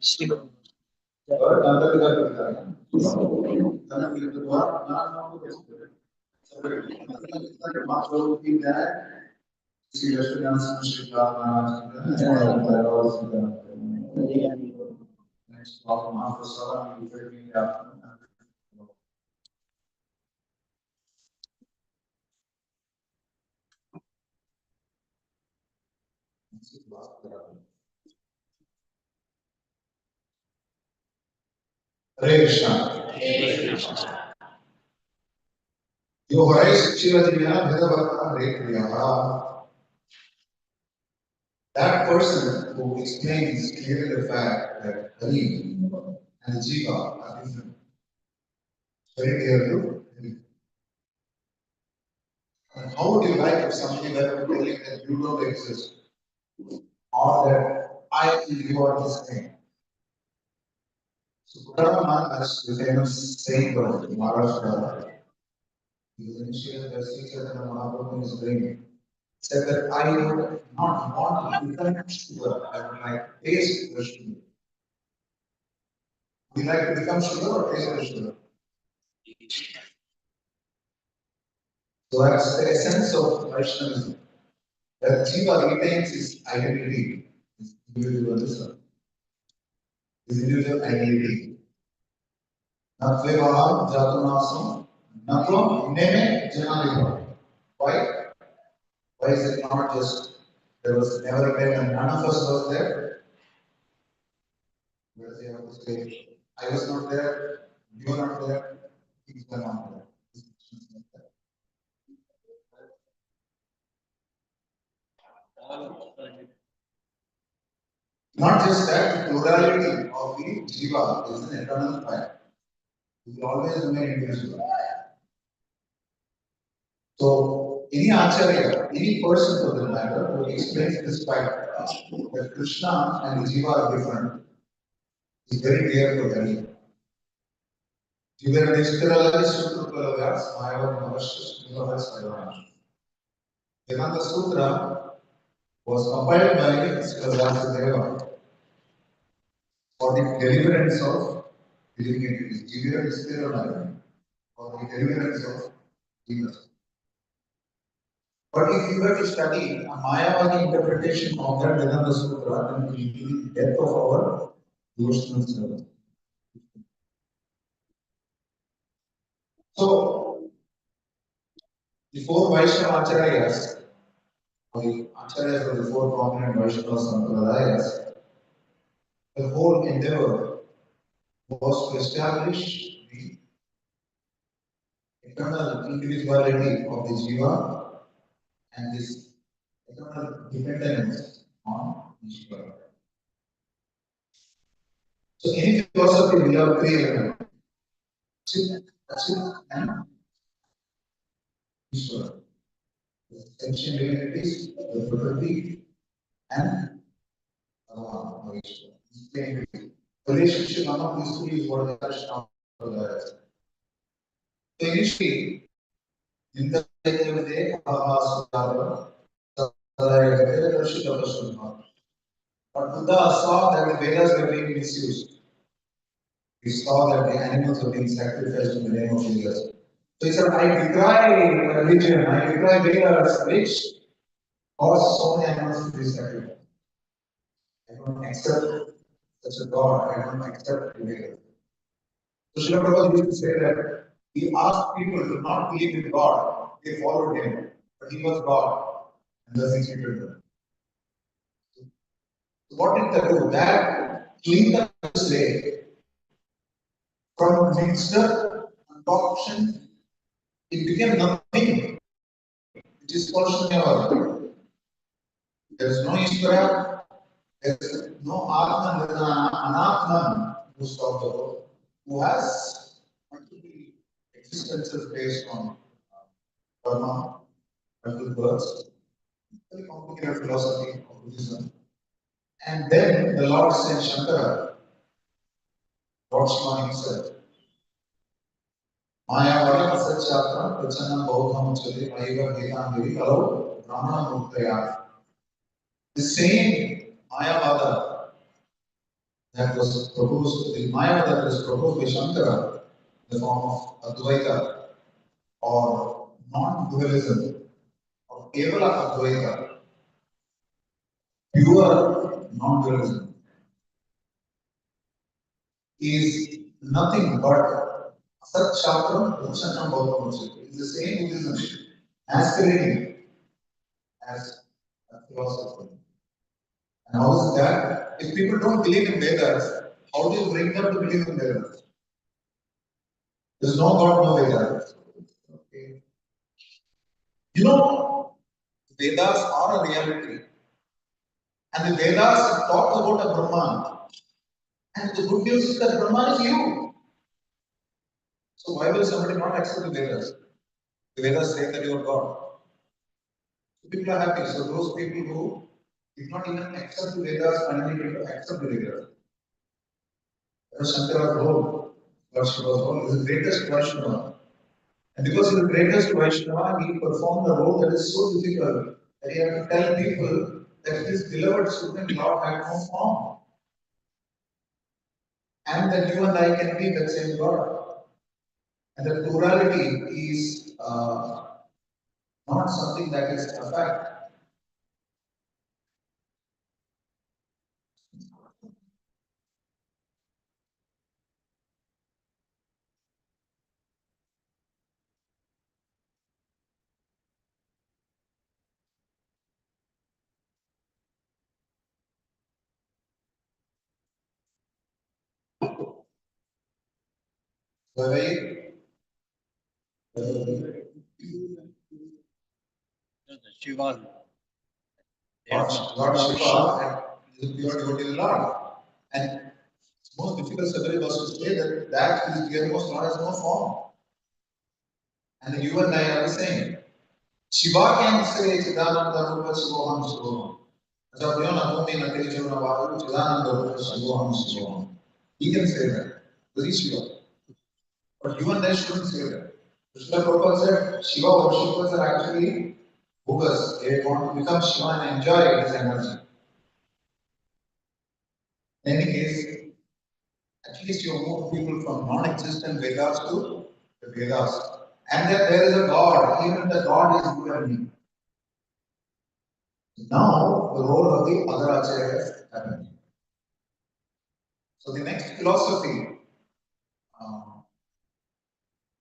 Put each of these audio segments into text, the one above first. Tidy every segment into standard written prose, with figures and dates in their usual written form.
Sriman. That person who explains clearly the fact that Hari and Jiva are different. Very clearly. And how would you like if somebody were telling that you don't exist? Or that I feel you are the same? So Purana Maharaj, the famous saint of Maharashtra, he was initiated by Sri Chaitanya Mahaprabhu in his brain, said that I would not want to become sugar, I would like taste the sugar. Would you like to become sugar or taste the sugar? So that's the essence of Vaishnavism. That Jiva retains his identity, his individualism, his individual identity. Natvevaha jatunasam, natvam neme janaliva. Why? Why is it not just there was never been and none of us was there? Where does he have to say, I was not there, you are not there, things were not there. Not just that, the plurality of the Jiva is an eternal fact. It will always remain indivisible. So, any Acharya, any person for that matter, who explains this fact that Krishna and Jiva are different is very clear to them. Jiva Nishkarala Sutra Mayava Navasya Srimad Sarvana. Vedanta Sutra was compiled by Sripad for the deliverance of living entities. Jiva Nishkarala for the deliverance of jivas. But if you were to study a Mayavadi interpretation of that Vedanta Sutra, then it will be the death of our devotional service. So, the four Vaishnava Acharyas, or the Acharyas of the four prominent Vaishnava Sampradayas, the whole endeavor was to establish the eternal individuality of the Jiva and this eternal dependence on Ishvara. So, any philosophy will have three elements: Achit, and Ishvara. The sentient divinities, the Prakriti, and Ishvara. Relationship among these three is what the Krishna. So, initially, in the day, but Buddha saw that the Vedas were being misused. He saw that the animals were being sacrificed in the name of Vedas. So he said, I decry religion, I decry Vedas, which cause so many animals to be sacrificed. I don't accept such a God, I don't accept Vedas. So Srila Prabhu used to say that he asked people to not believe in God, they followed him, but he was God, and thus he treated them. So what did that do? That cleaned up the slate from mixture, concoction, it became nothing. It is Sparshanyavad. There is no Ishvara, there is no Atman, there is an Anatman who stops the world, who has multiple existences based on karma, multiple births, very complicated philosophy of Buddhism. And then the Lord sent Shankara, Lord Sriman himself. Maya Vara Asachatra, Prachana Bautham Chali, Maiva Vedangiri, Hello, Brahmana Muktaya. The same Mayavada that was proposed, the Mayavada that was proposed by Shankara, in the form of Advaita or non-dualism or Kevala Advaita, pure non-dualism, is nothing but Asat Shastra, Prachana Bautham Chali. It is the same Buddhism masquerading as a philosophy. And how is that? If people don't believe in Vedas, how do you bring them to believe in Vedas? There's no God, no Vedas. Okay. You know, Vedas are a reality. And the Vedas talk about a Brahman. And the good news is that Brahman is you. So why will somebody not accept the Vedas? The Vedas say that you are God. So people are happy. So those people who did not even accept the Vedas finally get to accept the Vedas. Shankara's role, Varshiva's role, is the greatest Vaishnava. And because he's the greatest Vaishnava, he performed a role that is so difficult that he had to tell people that his beloved Supreme Lord had no form. and then you and I can be the same God. And the plurality is not something that is a fact. Whether Shiva. Lord Shiva is a pure devotee of the Lord. And it's most difficult surgery was to say that is dearmost Lord has no form. And you and I are the same. Shiva can say Chidananda Rupa Shivoham Shivoham. Jab yon abumi na teri chona vayu Chidananda Rupa Shivoham Shivoham. He can say that. Because he's Shiva. But you and I shouldn't say that. Krishna Prabhupada said Shiva worshippers are actually bogus. They want to become Shiva and enjoy his energy. In any case, at least you move people from non-existent Vedas to the Vedas. And then there is a God, even the God is you and me. Now, the role of the other acharyas happening. So the next philosophy,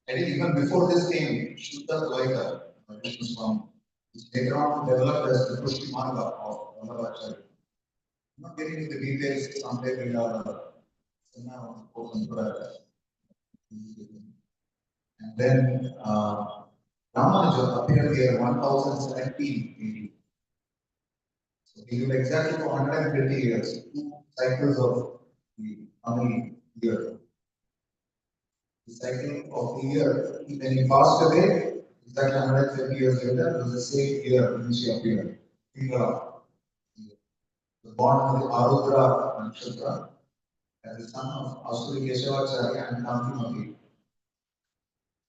I think even before this came, Shuddha Dvaita, Vishnu Swami, is later on developed as the Pushti Marga of Ramanujacharya. I'm not getting into the details, someday we'll have spoken to that. And then Ramanuja appeared here 1017 AD. So he lived exactly for 120 years, two cycles of the Amali year. The cycle of the year, when he passed away, exactly 120 years later, it was the same year in which he appeared. Pingala. The born of the Arudra Nakshatra as the son of Asuri Keshavacharya and Kantimati.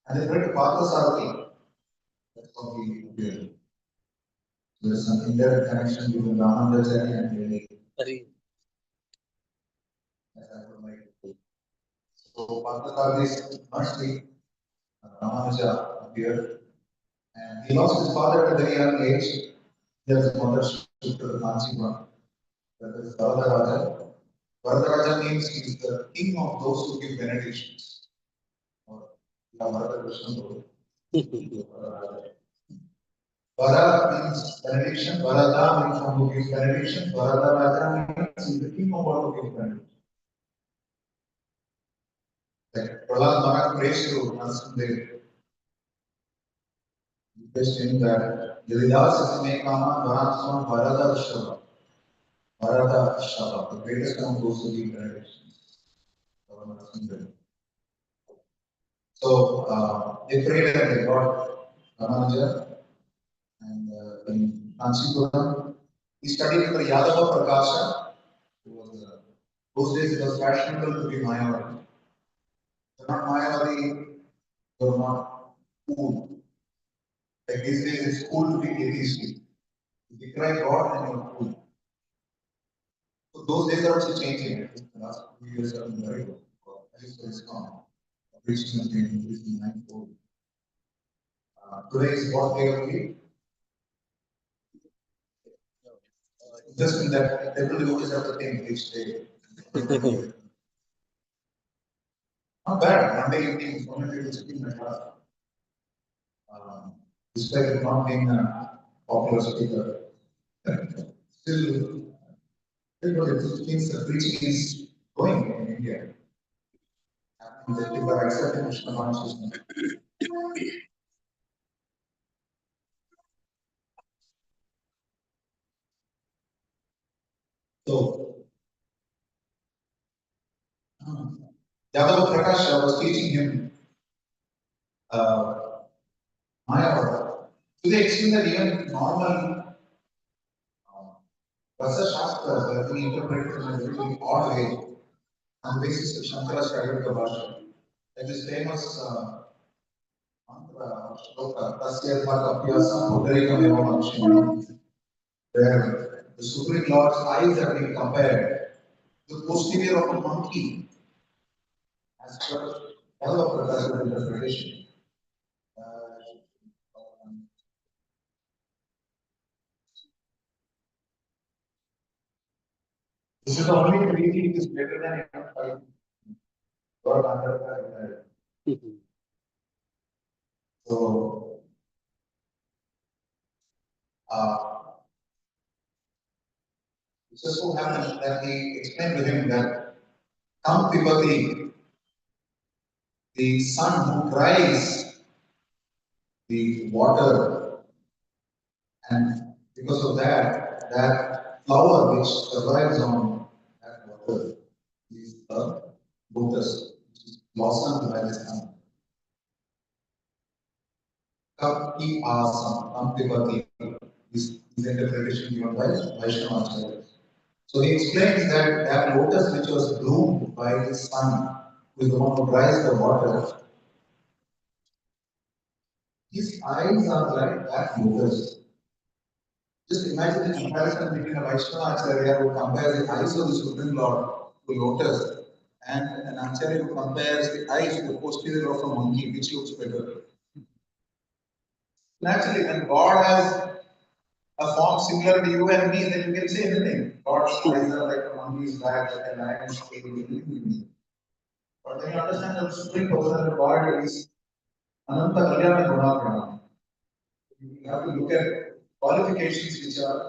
And they prayed to Parthasarathi. That's how he appeared. So there's some indirect connection between Ramanujacharya and Delhi. As I would like to. So Parthasarathi must be Ramanuja appeared. And he lost his father at a very young age. His mother shipped to the Kanchipuram. That is Varadaraja. Varadaraja means he is the king of those who give benedictions. Or Varada Krishna. Vara means benediction. Varada means one who gives benediction. Varadaraja means he is the king of all who give benediction. Like Prahlad Maharaj prays to Narasimha. He prays to him that Yadidas Sime Kama Varatman Varada Shava. Varada Shava, the greatest among those who give benedictions. So they prayed and they got Ramanuja and in Kanchipuram. He studied for Yadava Prakasha. Those days it was fashionable to be Mayavadi. If you're not Mayavadi, you're not cool. Like these days it's cool to be atheistic. If you decry God, then you're cool. So those days are also changing. I think the last few years have been very good. At least for ISKCON. Preaching has been increasing ninefold. Today is what day of the week? Just in that, every devotees have the thing each day. Not bad. Monday evening, so many people sitting in the class. Despite it not being a popular speaker, still, it means the preaching is going in India. People are accepting Krishna consciousness. So, Yadava Prakash was teaching him Maya. To the extent that even normal Rasa Shastras have been interpreted in a very odd way on the basis of Shankara's Shravika Bhasha. Like this famous mantra, shloka, Tasya Bhata Pyasa Pudarika Meva Manshini, where the Supreme Lord's eyes have been compared to the posterior of a monkey. as per Yadava Prakash interpretation. This is the only treaty which is better than God under. So, it just so happened that he explained to him that come Pipati, the son who cries the water, and because of that, that flower which survives on that water is the lotus, which is blossomed by the sun. Kapki Asam, Kampipati, is interpretation given by Vaishnavacharya. So he explains that that lotus which was bloomed by the sun, who is the one who dries the water, his eyes are like that lotus. Just imagine the comparison between a Vaishnava Acharya who compares the eyes of the Supreme Lord to lotus and an Acharya who compares the eyes to the posterior of a monkey, which looks better. Naturally, when God has a form similar to you and me, then you can say anything. God's eyes are like a monkey's back, like a lion's tail, anything. But when you understand that the Supreme Person of God is Ananta Kalyana Gunapranam, you have to look at qualifications which are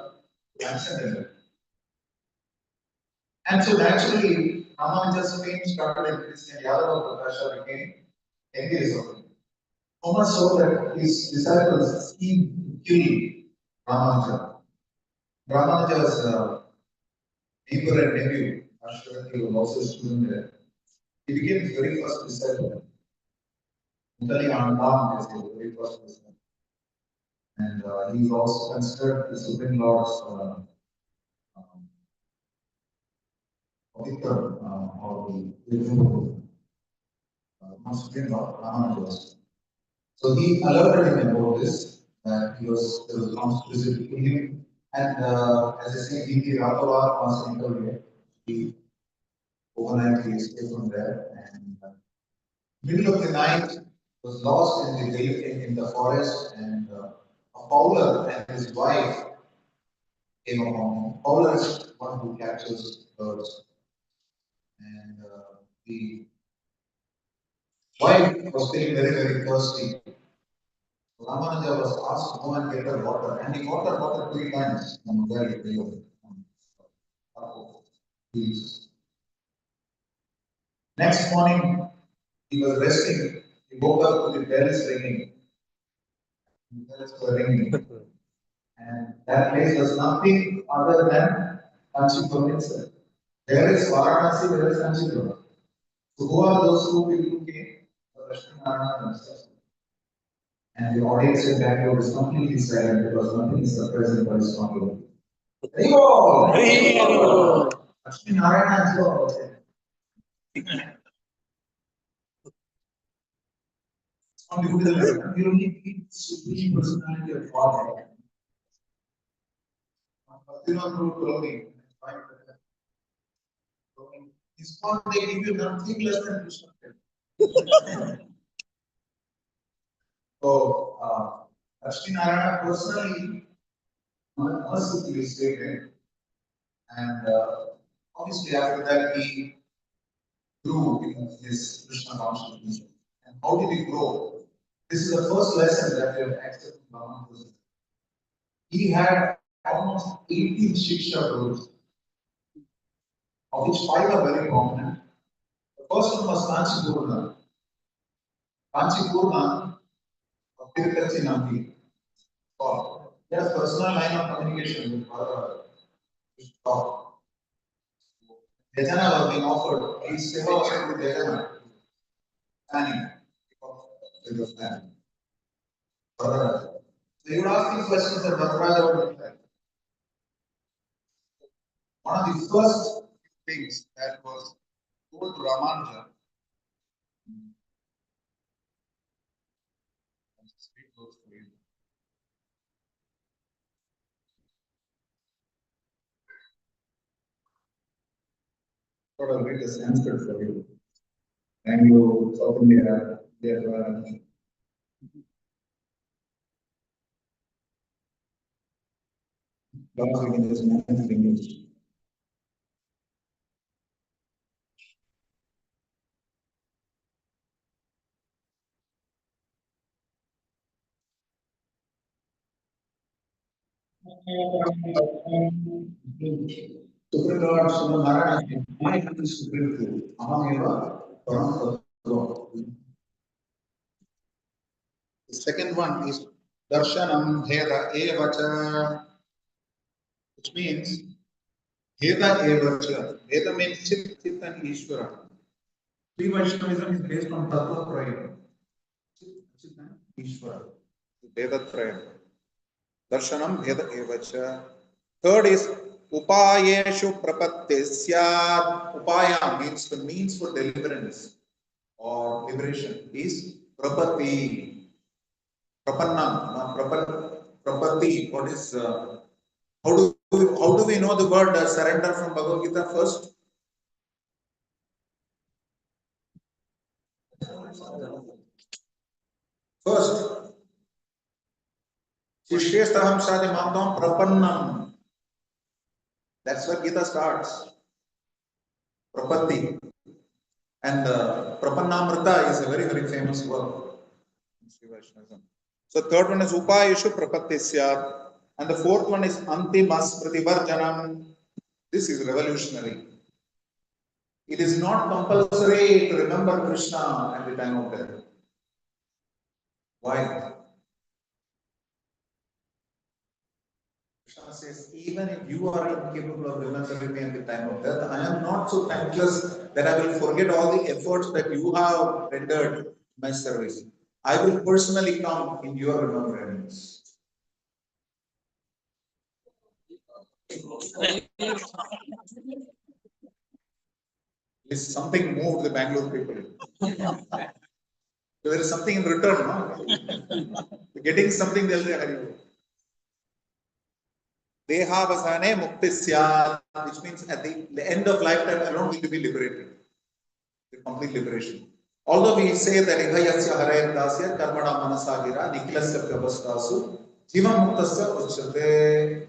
transcendental. And so naturally, Ramanuja's fame started increasing and Yadava Prakasha became envious of him. So much so that his disciples schemed to kill Ramanuja. Ramanuja's neighbor and nephew, Ashwati, was also a student there. He became his very first disciple. Mutali Anandam is his very first disciple. And he is also considered the Supreme Lord's auditor or the Supreme Lord, Ramanuja. So he alerted him about this, that there was responsibility to him. And as I say, he Rathavar was interviewed. He overnight he escaped from there, and middle of the night was lost in the forest, and a fowler and his wife came upon him. Fowler is one who captures birds, and the wife was feeling very very thirsty. Ramanuja was asked to go and get her water, and he got her water 3 times from very below. Next morning, he was resting. He woke up to the bells ringing. The bells were ringing. And that place was nothing other than Kanchipur itself. There is Varanasi, there is Kanchipur. So who are those two people who came? The Lakshmi Narayana themselves. And the audience in Bangalore is completely silent because nothing is present by his control. Riho! Lakshmi Narayana is your on the level. We only need supreme personality of God. ISKCON, they give you nothing less than Krishna. So, Lakshmi Narayana personally, mercifully stated, and obviously after that he grew in his Krishna consciousness. And how did he grow? This is the first lesson that we have accepted from Ramanujacharya. He had almost 18 Shiksha gurus, of which 5 are very prominent. The first one was Kanchipurna. Kanchipurna of Tirupati Nambi. He has personal line of communication with God. Dejana was being offered. His seva was to Dejana. Planning. It was planning. So you would ask these questions that Bhattaraja would reply. One of the first things that was told to Ramanuja. I'll read the Sanskrit for you. Bangalore, South India, there were lots of images managed English. Supreme Lord Sriman Maharaj, my is supreme truth. Ahameva Param Tattva. The second one is Darshanam Heda Evacha, which means Heda Evacha. Heda means Chit, Chit and Ishvara. Sri Vaishnavism is based on Tattva Trayam. Chit, Chit and Ishvara. Veda Trayam. Darshanam Heda Evacha. Third is Upayeshu Prapatesya. Upaya means the means for deliverance or liberation is Prapati. Prapanna. Prapati. What is how do we know the word surrender from Bhagavad Gita first? First, Shishyastaham Shadi Mamdam Prapannam. That's where Gita starts. Prapati. And Prapannamrita is a very, very famous word in Sri Vaishnavism. So third one is Upayeshu Prapatti Syat. And the fourth one is Antimas Prativarjanam. This is revolutionary. It is not compulsory to remember Krishna at the time of death. Why? Krishna says, even if you are incapable of remembering me at the time of death, I am not so thankless that I will forget all the efforts that you have rendered my service. I will personally come in your remembrance. Is something moved the Bangalore people. So there is something in return, no? Getting something they'll say, Dehavasane Muktisya, which means at the end of lifetime alone will be liberated. The complete liberation. Although we say that Idhayasya Harayadasya Karmana Manasagira Niklasya Pravastasu Jiva Muktasya Uchate.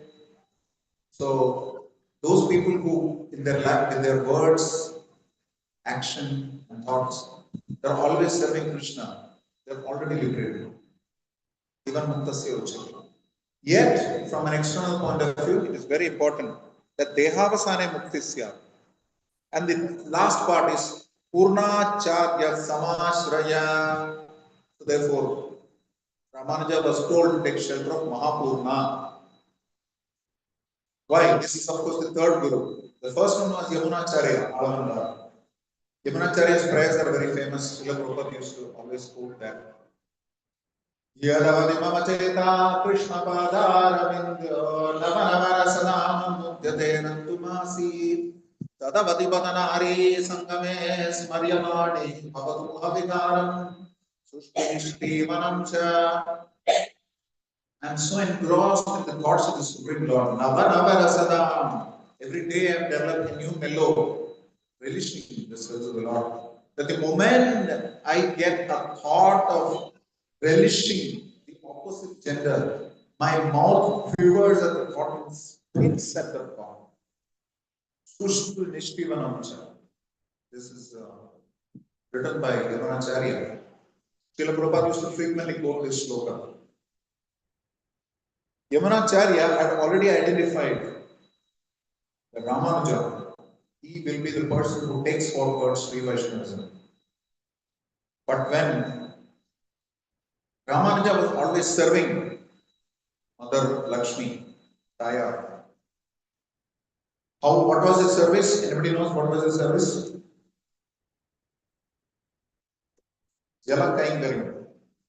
So those people who in their life, with their words, action and thoughts, they're always serving Krishna. They're already liberated. Jiva Muktasya Uchate. Yet, from an external point of view, it is very important that Dehavasane Muktisya. And the last part is Purna Charya Samashraya. So therefore, Ramanuja was told to take shelter of Mahapurna. Why? This is of course the third Guru. The first one was Ramanujacharya, Alamanda. Ramanujacharya's prayers are very famous. Srila Prabhupada used to always quote that. Yadavadi mama cheta Krishna padaravinda Navanavarasanam mukhyate nantumasi Tadavadi badanari sangame smaryamani Bhavatu muhavikaram Sushti manam cha. I'm so engrossed in the thoughts of the Supreme Lord. Navanavarasanam. Every day I'm developing a new mellow relishing in the service of the Lord. That the moment I get a thought of relishing the opposite gender, my mouth quivers at the thought and spits at the thought. Sushtu Nishtivanamcha. This is written by Ramanujacharya. Srila Prabhupada used to frequently quote this sloka. Ramanujacharya had already identified that Ramanuja, he will be the person who takes forward Sri Vaishnavism. But when Ramanuja was always serving Mother Lakshmi, Taya. What was his service? Anybody knows what was his service? Jala Kaingarim.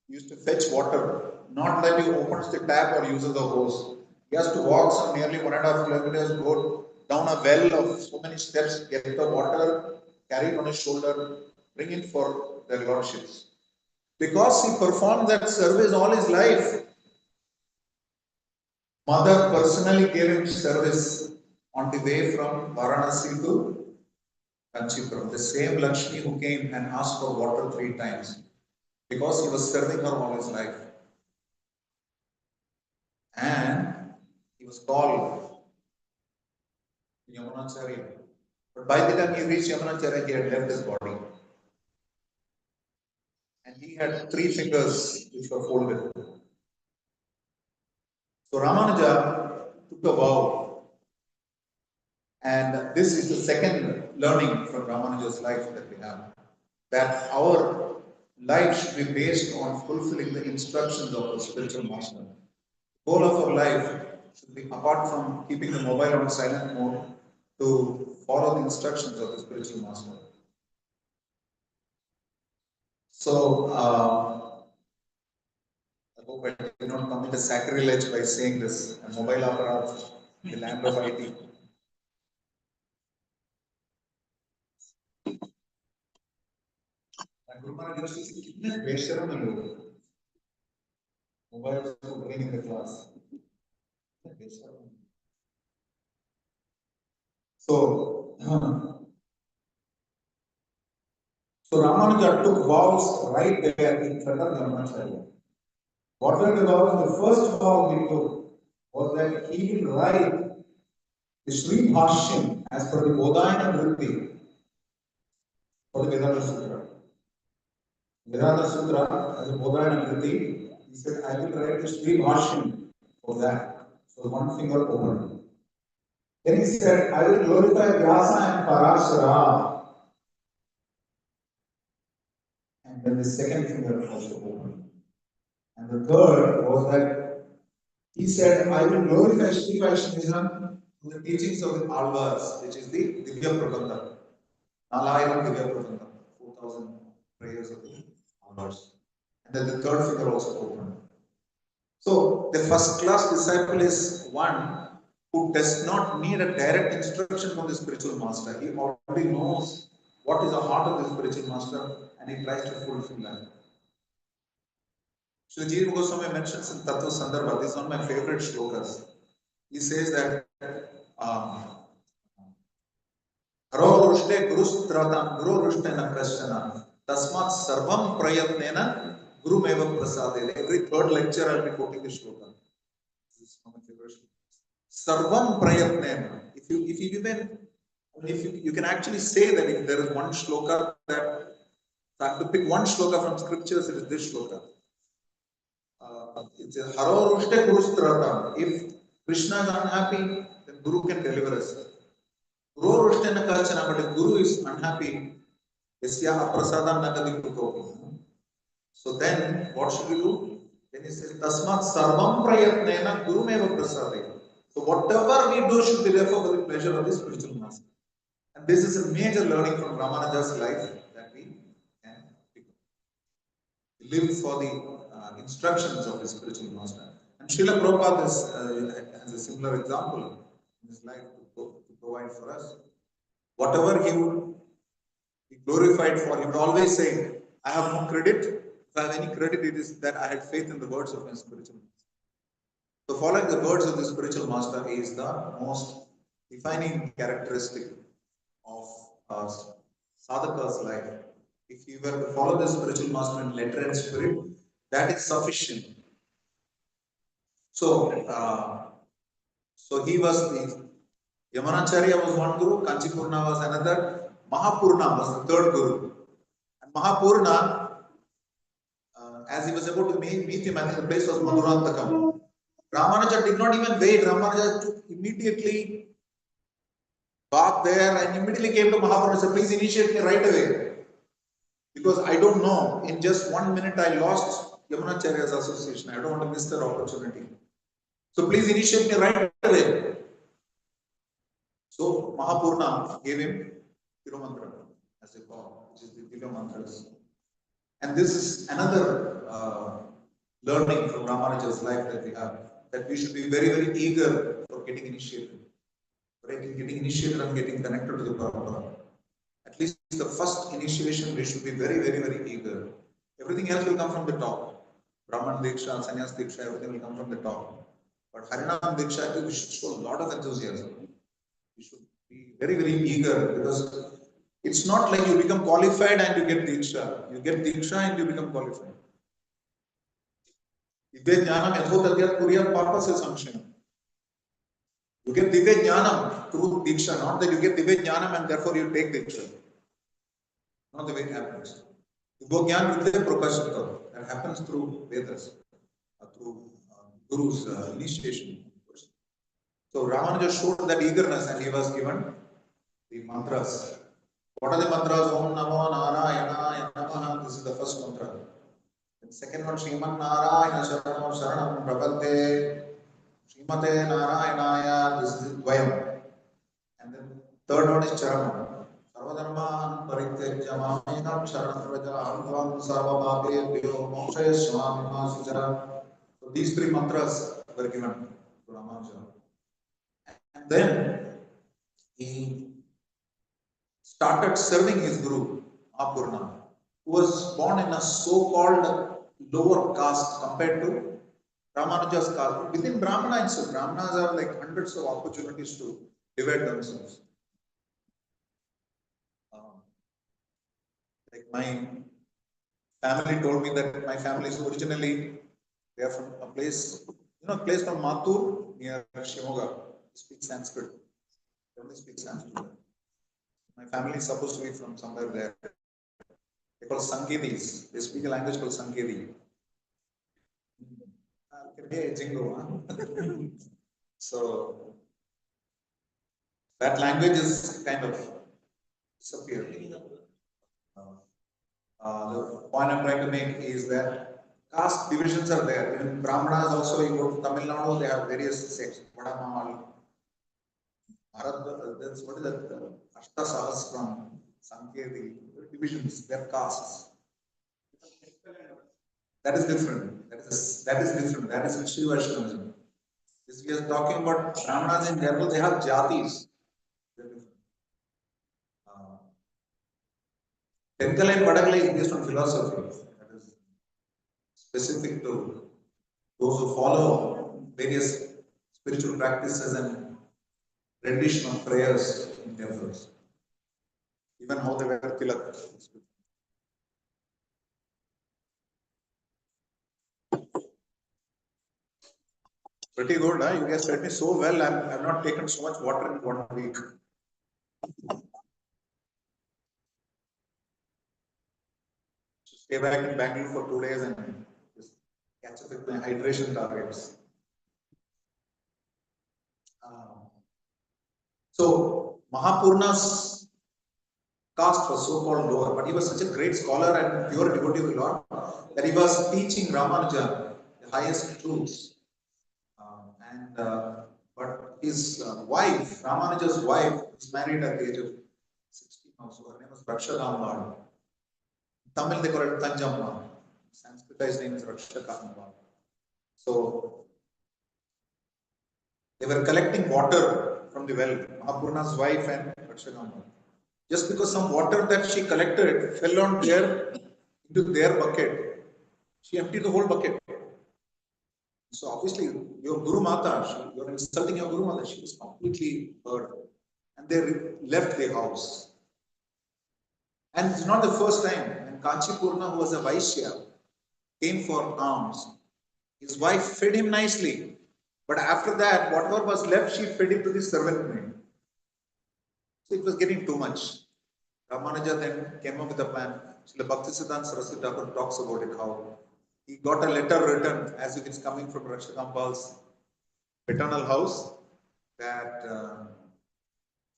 He used to fetch water, not that he opens the tap or uses the hose. He has to walk some nearly 1.5 kilometers, go down a well of so many steps, get the water, carry it on his shoulder, bring it for their lordships. Because he performed that service all his life. Mother personally gave him service on the way from Varanasi to Kanchipuram, the same Lakshmi who came and asked for water 3 times because he was serving her all his life. And he was called Ramanujacharya. But by the time he reached Ramanujacharya, he had left his body. And he had 3 fingers which were folded. So Ramanuja took a vow. And this is the second learning from Ramanuja's life that we have. That our life should be based on fulfilling the instructions of the spiritual master. The goal of our life should be, apart from keeping the mobile on silent mode, to follow the instructions of the spiritual master. So, I hope I did not commit a sacrilege by saying this. A mobile apparat, the land of IT. Kumar used to say, "Kitne besharam hai log." Mobile was going in the class. So, so Ramanuja took vows right there in front of Ramanujacharya. What were the vows? The first vow he took was that he will write the Sri Bhashyam as per the Bodhayana Vritti for the Vedanta Sutra. Vedanta Sutra as a Bodhayana Vritti, he said, I will write the Sri Bhashyam for that. So one finger opened. Then he said, I will glorify Vyasa and Parashara. And then the second finger also opened. And the third was that he said, I will glorify Sri Vaishnavism through the teachings of the Alvars, which is the Divya Prabandha. Nalayana Divya Prabandha, 4,000 prayers of the Alvars. And then the third finger also opened. So, the first class disciple is one who does not need a direct instruction from the spiritual master. He already knows what is the heart of the spiritual master and he tries to fulfill that. Sri Jiva Goswami mentions in Tattva Sandarbha, this is one of my favorite shlokas. He says that Haro Rushte Gurustratam Guru Rushtena Kashana Tasmat Sarvam Prayatnena Guru Meva Prasade. Every third lecture I'll be quoting this shloka. This is one of my favorite shlokas. Sarvam Prayatnena. If you can actually say that if there is one shloka that I have to pick one shloka from scriptures, it is this shloka. It's a Haro Rushte Gurustratam. If Krishna is unhappy, then Guru can deliver us. Guru Rushtena Kachana, but if Guru is unhappy, Yasya Prasadam Nagadi Kuto. So then, what should we do? Then he says, Tasmat Sarvam Prayatnena Guru Meva Prasade. So whatever we do should be therefore for the pleasure of the spiritual master. And this is a major learning from Ramanuja's life that we can live for the instructions of the spiritual master. And Srila Prabhupada has a similar example in his life to provide for us. Whatever he would be glorified for, he would always say, I have no credit. If I have any credit, it is that I had faith in the words of my spiritual master. So following the words of the spiritual master is the most defining characteristic of a sadhaka's life. If you were to follow the spiritual master in letter and spirit, that is sufficient. So, he was the Ramanujacharya was one guru, Kanchipurna was another, Mahapurna was the third guru. And Mahapurna, as he was about to meet him, I think the place was Madurantakam. Ramanuja did not even wait. Ramanuja took immediately got there and immediately came to Mahapurna and said, please initiate me right away. Because I don't know, in just 1 minute I lost Ramanujacharya's association. I don't want to miss that opportunity. So please initiate me right away. So Mahapurna gave him Tirumantra as they call, which is the Divya Mantras. And this is another learning from Ramanuja's life that we have, that we should be very, very eager for getting initiated. Getting initiated and getting connected to the Parampara. At least the first initiation, we should be very, very, very eager. Everything else will come from the top. Brahman Diksha, Sannyas Diksha, everything will come from the top. But Harinam Diksha, I think we should show a lot of enthusiasm. We should be very, very eager because It's not like you become qualified and you get Diksha. You get Diksha and you become qualified. Divya Jnanam Yadhotadyat Kuriyat Papa says Samshayam. You get Divya Jnanam through Diksha, not that you get Divya Jnanam and therefore you take Diksha. Not the way it happens. Divya Jnana Vidya Prakashita. That happens through Vedas, through Guru's initiation. So Ramanuja showed that eagerness and he was given the mantras. What are the mantras? Om Namo Narayana Namaha. This is the first mantra. The second one, Sriman Narayana Sharanam Sharanam Prabhate. Srimate Narayanaya. This is Dvayam. And then third one is Charanam. Sarvadharman Parityajya Mamekam Sharanam Vraja Aham Sarvabhapebhyo Mokshaya Swamima Suchara. So these three mantras were given to Ramanuja. And then he started serving his guru, Mahapurna, who was born in a so-called lower caste compared to Ramanuja's caste. Within Brahmana itself, Brahmanas have like hundreds of opportunities to divide themselves. Like my family told me that my family is originally, they are from a place, a place from Mathur near Shimoga. They speak Sanskrit. They only speak Sanskrit. My family is supposed to be from somewhere there. They call Sankedis. They speak a language called Sankedi. So that language is kind of disappeared. The point I'm trying to make is that caste divisions are there. In Brahmanas also, you go to Tamil Nadu, they have various sects. Vadamamal, that's what is that? Ashta Sahasram, Sankedi, divisions, they are castes. That is different. That is different. That is Rishi Vaishnavism. This we are talking about Brahmanas in general, they have jatis. Tenkala and Vadakala is based on philosophy. That is specific to those who follow various spiritual practices and rendition of prayers in temples. Even how they wear tilak. Pretty good, huh? You guys fed me so well. I've not taken so much water in 1 week. Stay back in Bangalore for 2 days and just catch up with my hydration targets. So Mahapurna's caste was so-called lower, but he was such a great scholar and pure devotee of the Lord that he was teaching Ramanuja the highest truths. But his wife, Ramanuja's wife, was married at the age of 16 also. Her name was Rakshakambal. Tamil they call it Tanjamma. Sanskritized name is Rakshakambal. So they were collecting water from the well, Mahapurna's wife and Rakshakambal. Just because some water that she collected fell on into their bucket, she emptied the whole bucket. So obviously, your Guru Mata, you're insulting your Guru Mata. She was completely hurt, and they left the house. And it's not the first time. When Kanchipurna, who was a Vaishya, came for alms, his wife fed him nicely. But after that, whatever was left, she fed it to the servant maid. So it was getting too much. Ramanuja then came up with a plan. Srila Bhaktisiddhanta Saraswati Thakur talks about it, how he got a letter written as if it's coming from Rakshakampal's paternal house that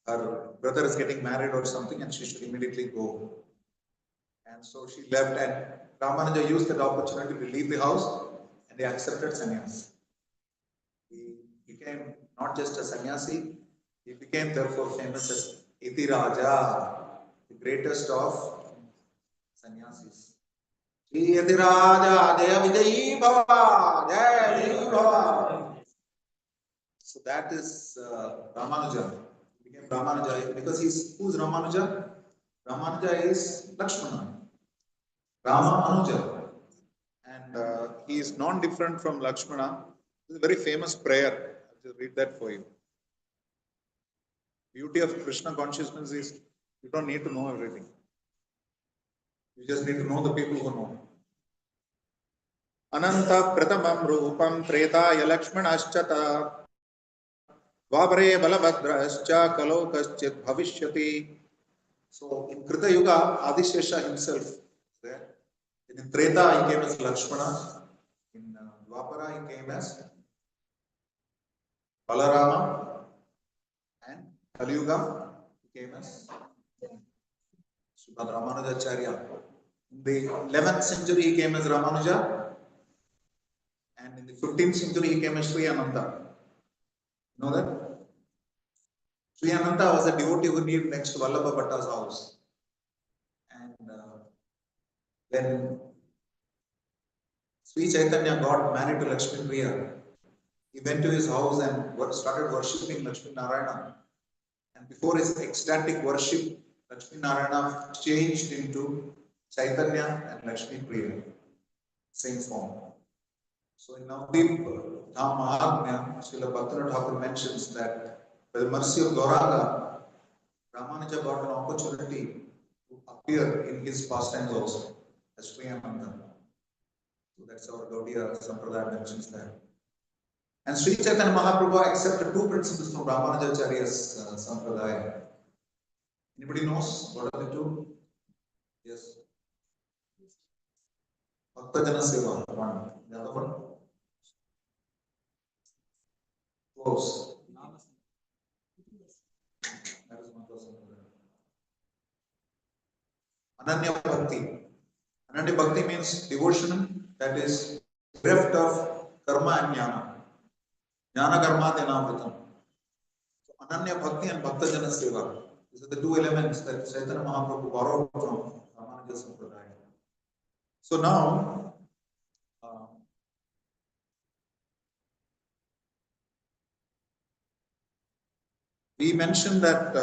her brother is getting married or something and she should immediately go. And so she left, and Ramanuja used that opportunity to leave the house and he accepted sannyas. He became not just a sannyasi, he became therefore famous as Iti Raja, the greatest of sannyasis. Iti Raja, Jaya Vijayi Bhava, Jaya Vijayi Bhava. So that is Ramanuja. He became Ramanuja because who's Ramanuja? Ramanuja is Lakshmana. Ramanuja. And he is non-different from Lakshmana. This is a very famous prayer. I'll just read that for you. Beauty of Krishna consciousness is You don't need to know everything. You just need to know the people who know. Ananta pratamam rupam tretaya lakshmanashchata Dvapare balabhadrascha kalokaschit bhavishyati. So in Krita Yuga, Adishesha himself is there. In Treta he came as Lakshmana. In Dvapara he came as Balarama. And Kali Yuga he came as Sripad Ramanujacharya. In the 11th century he came as Ramanuja. And in the 15th century he came as Sri Ananta. You know that? Sri Ananta was a devotee who lived next to Vallabha Bhatta's house. And when Sri Chaitanya got married to Lakshmi Priya, he went to his house and started worshipping Lakshmi Narayana. And before his ecstatic worship, Lakshmi Narayana changed into Chaitanya and Lakshmi Priya, same form. So in Navdeep Dham Mahatmya, Srila Bhaktivinoda Thakur mentions that by the mercy of Gauranga, Ramanuja got an opportunity to appear in his pastimes also as Sri Ananda. So that's our Gaudiya Sampradaya mentions that. And Sri Chaitanya Mahaprabhu accepted two principles from Ramanujacharya's Sampradaya. Anybody knows what are the two? Yes. Bhaktajana Seva, one. The other one? Close. That is one person. Ananya Bhakti. Ananya Bhakti means devotion that is bereft of karma and jnana. Jnana karma denavritam. So Ananya Bhakti and Bhaktajana Seva. These are the two elements that Chaitanya Mahaprabhu borrowed from Ramanuja Sampradaya. So now, we mentioned that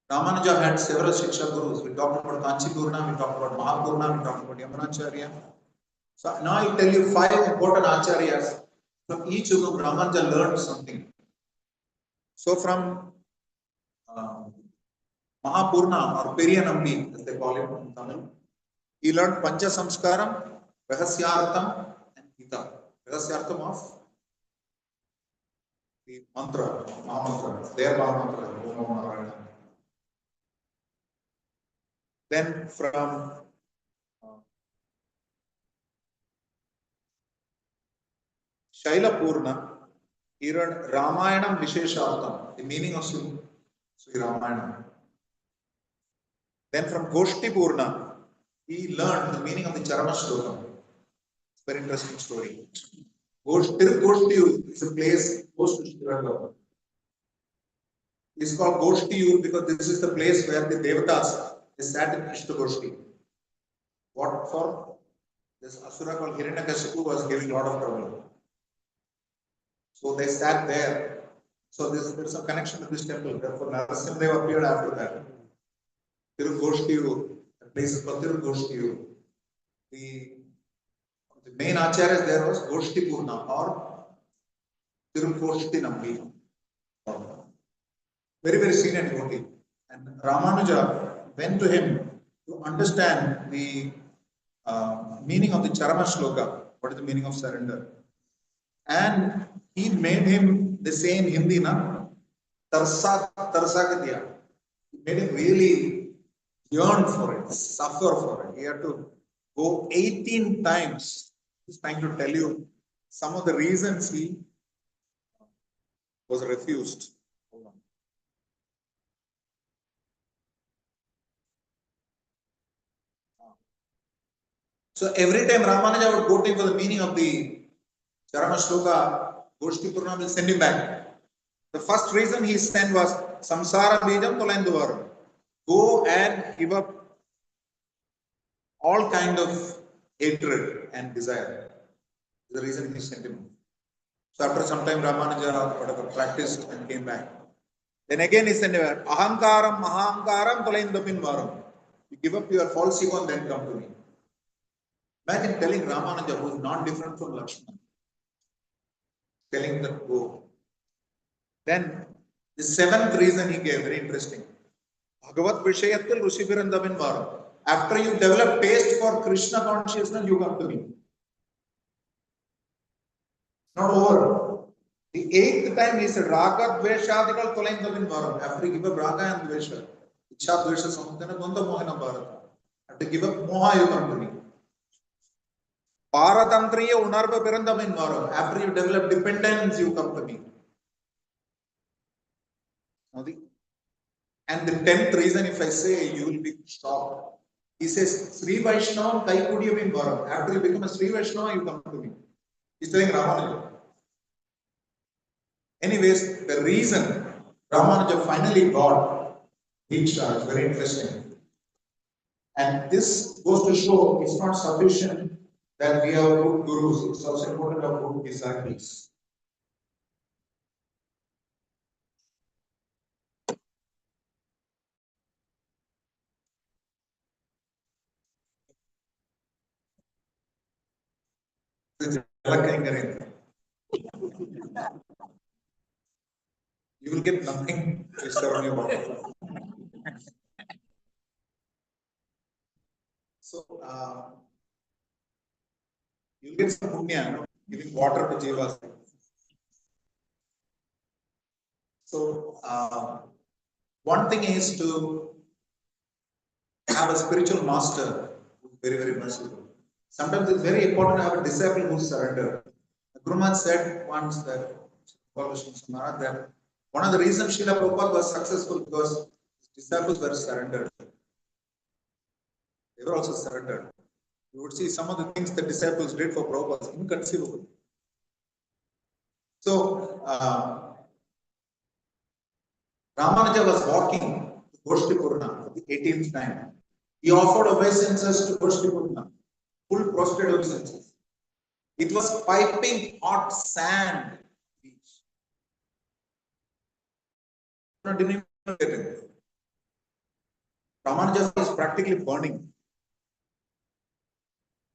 Ramanuja had several Shiksha Gurus. We talked about Kanchipurna, we talked about Mahapurna, we talked about Ramanujacharya. So now I'll tell you 5 important Acharyas. From each of whom Ramanuja learned something. So from Mahapurna or Periyanambi, as they call it in Tamil, he learned Pancha Samskaram, Rahasyartham and Gita. Rahasyartham of the mantra, Mahamantra, their Mahamantra. Then from Shailapurna, he learned Ramayanam Visheshartham, the meaning of Sri Ramayana. Then from Goshtipurna, he learned the meaning of the Charama Shloka. It's a very interesting story. Tirugoshtiyur is a place close to Shriram. It's called Goshtiyur because this is the place where the Devatas sat in Krishna Goshti. What for? This Asura called Hiranyakashipu was giving a lot of trouble. So they sat there. So there's some connection to this temple. Therefore, Narasimha appeared after that. Tirugoshtiyur, the place is called Tirugoshtiyur. The main Acharyas there was Goshtipurna or Tirugoshtinambi. Very, very senior devotee. And Ramanuja went to him to understand the meaning of the Charama Shloka. What is the meaning of surrender? And he made him the same Hindi, na? Tarsa ke diya. He made him really yearn for it, suffer for it. He had to go 18 times. He's trying to tell you some of the reasons he was refused. Hold on. So every time Ramanuja would go to him for the meaning of the Charama Shloka, Goshtipurna will send him back. The first reason he sent was Samsara Bijam Tolenduvaram. Go and give up all kind of hatred and desire. The reason he sent him. So after some time Ramanuja practiced and came back. Then again he sent him back. Ahankaram Mahankaram Tolendapinvaram. You give up your false ego and then come to me. Imagine telling Ramanuja, who is not different from Lakshmana, telling them go. Then the seventh reason he gave, very interesting. Bhagavat Vishayathil Rishi Virandavin Varam. After you develop taste for Krishna consciousness, you come to me. Not over. The eighth time he said, Raga Dveshadikal Tolaindavin Varam. After you give up Raga and Dvesha, Ichha Dvesha Samudana Gonda Mohana Bharata. After you give up Moha, you come to me. Paratantriya Unarva Pirandamin Varam. After you develop dependence, you come to me. And the 10th reason, if I say, you will be shocked. He says, Sri Vaishnava Kaikudiyavin Varam. After you become a Sri Vaishnava, you come to me. He's telling Ramanuja. Anyways, the reason Ramanuja finally got Diksha is very interesting. And this goes to show it's not sufficient that we have good gurus, it's also important to have good disciples. You will get nothing to serve you about it. So, you'll get some punya, giving water to jivas. So, one thing is to have a spiritual master who is very, very merciful. Sometimes it's very important to have a disciple who surrenders. Guru Maharaj said once that one of the reasons Srila Prabhupada was successful because his disciples were surrendered. They were also surrendered. You would see some of the things the disciples did for Prabhupada, inconceivable. So, Ramanuja was walking to Goshtipurna for the 18th time. He offered obeisances to Goshtipurna, full prostrate obeisances. It was piping hot sand beach. Didn't even get it. Ramanuja was practically burning.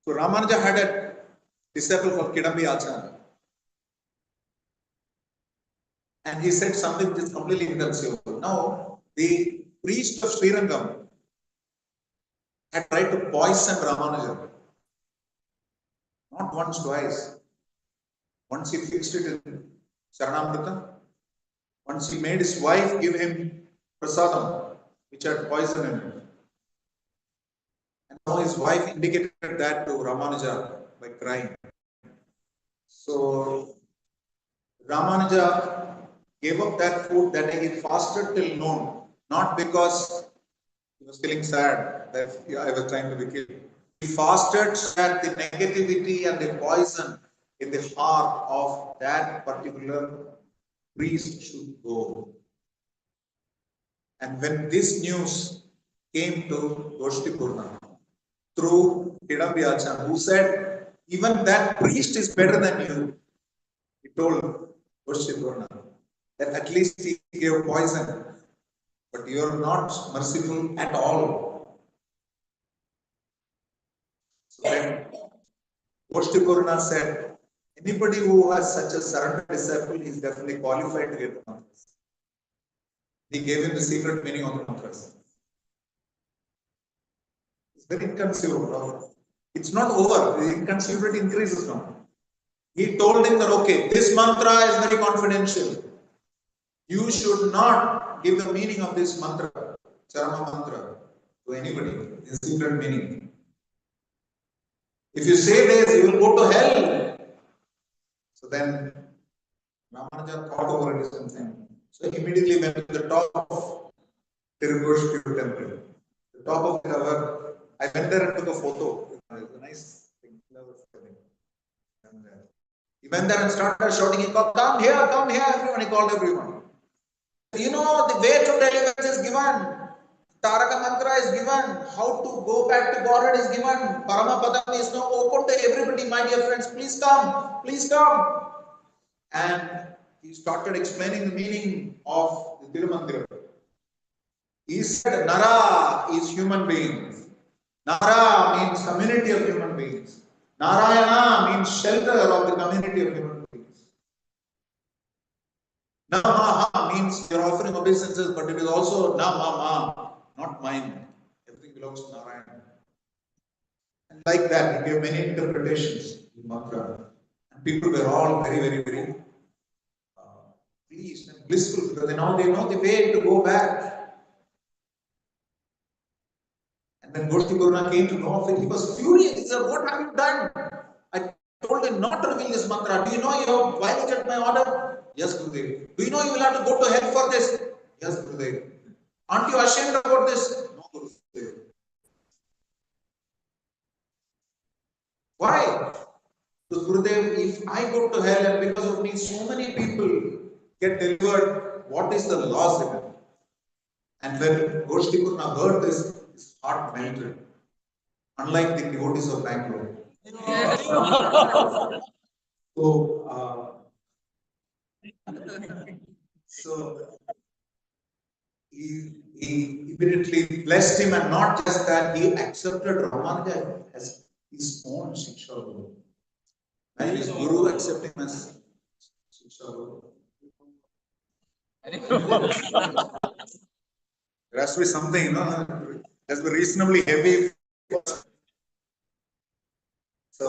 So Ramanuja had a disciple called Kidambiyacharya. And he said something which is completely inconceivable. Now, the priest of Srirangam had tried to poison Ramanuja. Not once, twice. Once he fixed it in Saranamrita. Once he made his wife give him prasadam, which had poison in it. And now his wife indicated that to Ramanuja by crying. So, Ramanuja gave up that food that day. He fasted till noon, not because he was feeling sad that I was trying to be killed. He fasted so that the negativity and the poison in the heart of that particular priest should go. And when this news came to Goshtipurna through Kidambiyacharya, who said, even that priest is better than you, he told Goshtipurna that at least he gave poison, but you are not merciful at all. So then Goshtipurna said, anybody who has such a surrendered disciple is definitely qualified to get the mantras. He gave him the secret meaning of the mantras. It's very inconceivable. It's not over. The inconceivability increases now. He told him that, okay, this mantra is very confidential. You should not give the meaning of this mantra, Charama mantra, to anybody. The secret meaning. If you say this, you will go to hell. So then Ramanuja thought over it something. So he immediately went to the top of Tirugoshpur temple. The top of the tower. I went there and took a photo. It was a nice thing. He went there and started shouting. He called, come here, everyone. He called everyone. You know, the way to deliverance is given. Taraka mantra is given. How to go back to Godhead is given. Paramapadam is now open to everybody, my dear friends. Please come. Please come. And he started explaining the meaning of the Tirumandira. He said, Nara is human beings. Nara means community of human beings. Narayana means shelter of the community of human beings. Na ma ha means you're offering obeisances, but it is also na ma ma, not mine. Everything belongs to Narayan. And like that, we have many interpretations in mantra. And people were all very pleased and blissful because now they know the way to go back. And when Goshti Guruna came to know of it, he was furious. He said, "What have you done? I told him not to reveal this mantra. Do you know you have violated my order?" "Yes, Gurudev." "Do you know you will have to go to hell for this?" "Yes, Gurudev." "Aren't you ashamed about this?" "No, Gurudev." Why? Because Gurudev, if I go to hell and because of me so many people get delivered, what is the loss in it? And when Goshti Guruna heard this, his heart melted. Unlike the devotees of Bangalore. So he immediately blessed him, and not just that, he accepted Ramanuja as his own Shiksha Guru. And his Guru accepted him as Shiksha Guru. There has to be something, no? It has to be reasonably heavy. So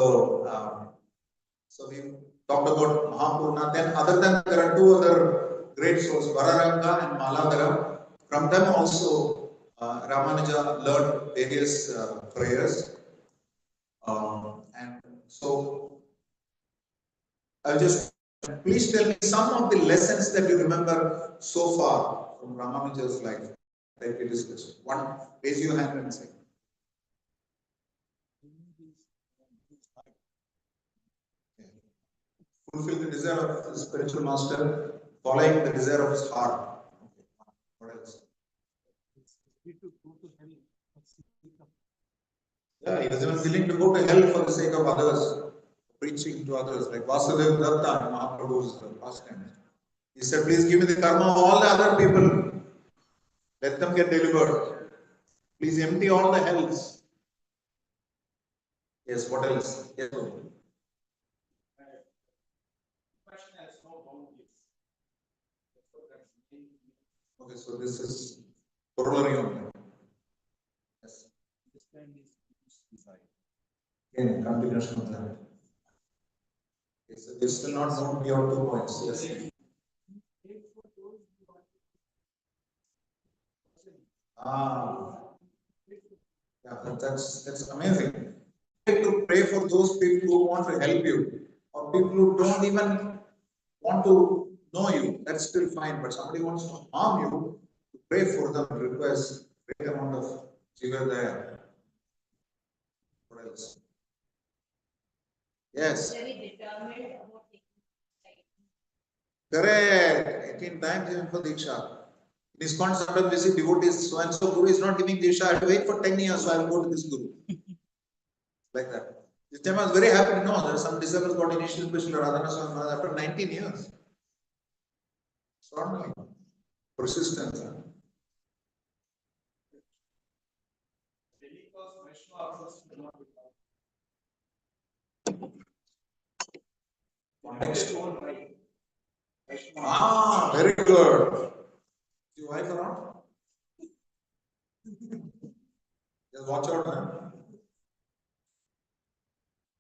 we talked about Mahapurna. Then, other than there are two other great souls, Vararanga and Maladara. From them also, Ramanuja learned various prayers. And so, I'll just please tell me some of the lessons that you remember so far from Ramanuja's life that we discussed. One, raise your hand and say. Fulfill the desire of the spiritual master, following the desire of his heart. Okay. What else? Yeah, he was even willing to go to hell for the sake of others, preaching to others, like Vasudeva Datta in Mahaprabhu's pastime. He said, "Please give me the karma of all the other people. Let them get delivered. Please empty all the hells." Yes, what else? Yes. Okay, so this is corollary on that. Yes. Again, continuation of that. Okay, so this will not known beyond 2 points. Yes. Yeah, that's amazing. To pray for those people who want to help you, or people who don't even want to know you. That's still fine. But somebody wants to harm you, to pray for them requires great amount of jiva there. What else? Yes. Very determined about taking Correct. 18 times even for Diksha. In ISKCON, sometimes we see devotees, so and so Guru is not giving Diksha. I have to wait for 10 years, so I will go to this Guru. Like that. This time I was very happy to know that some disciples got initial special Radhana Swami after 19 years. Extraordinary. Persistence. Next. Very good. Your wife around? Just watch out. Huh?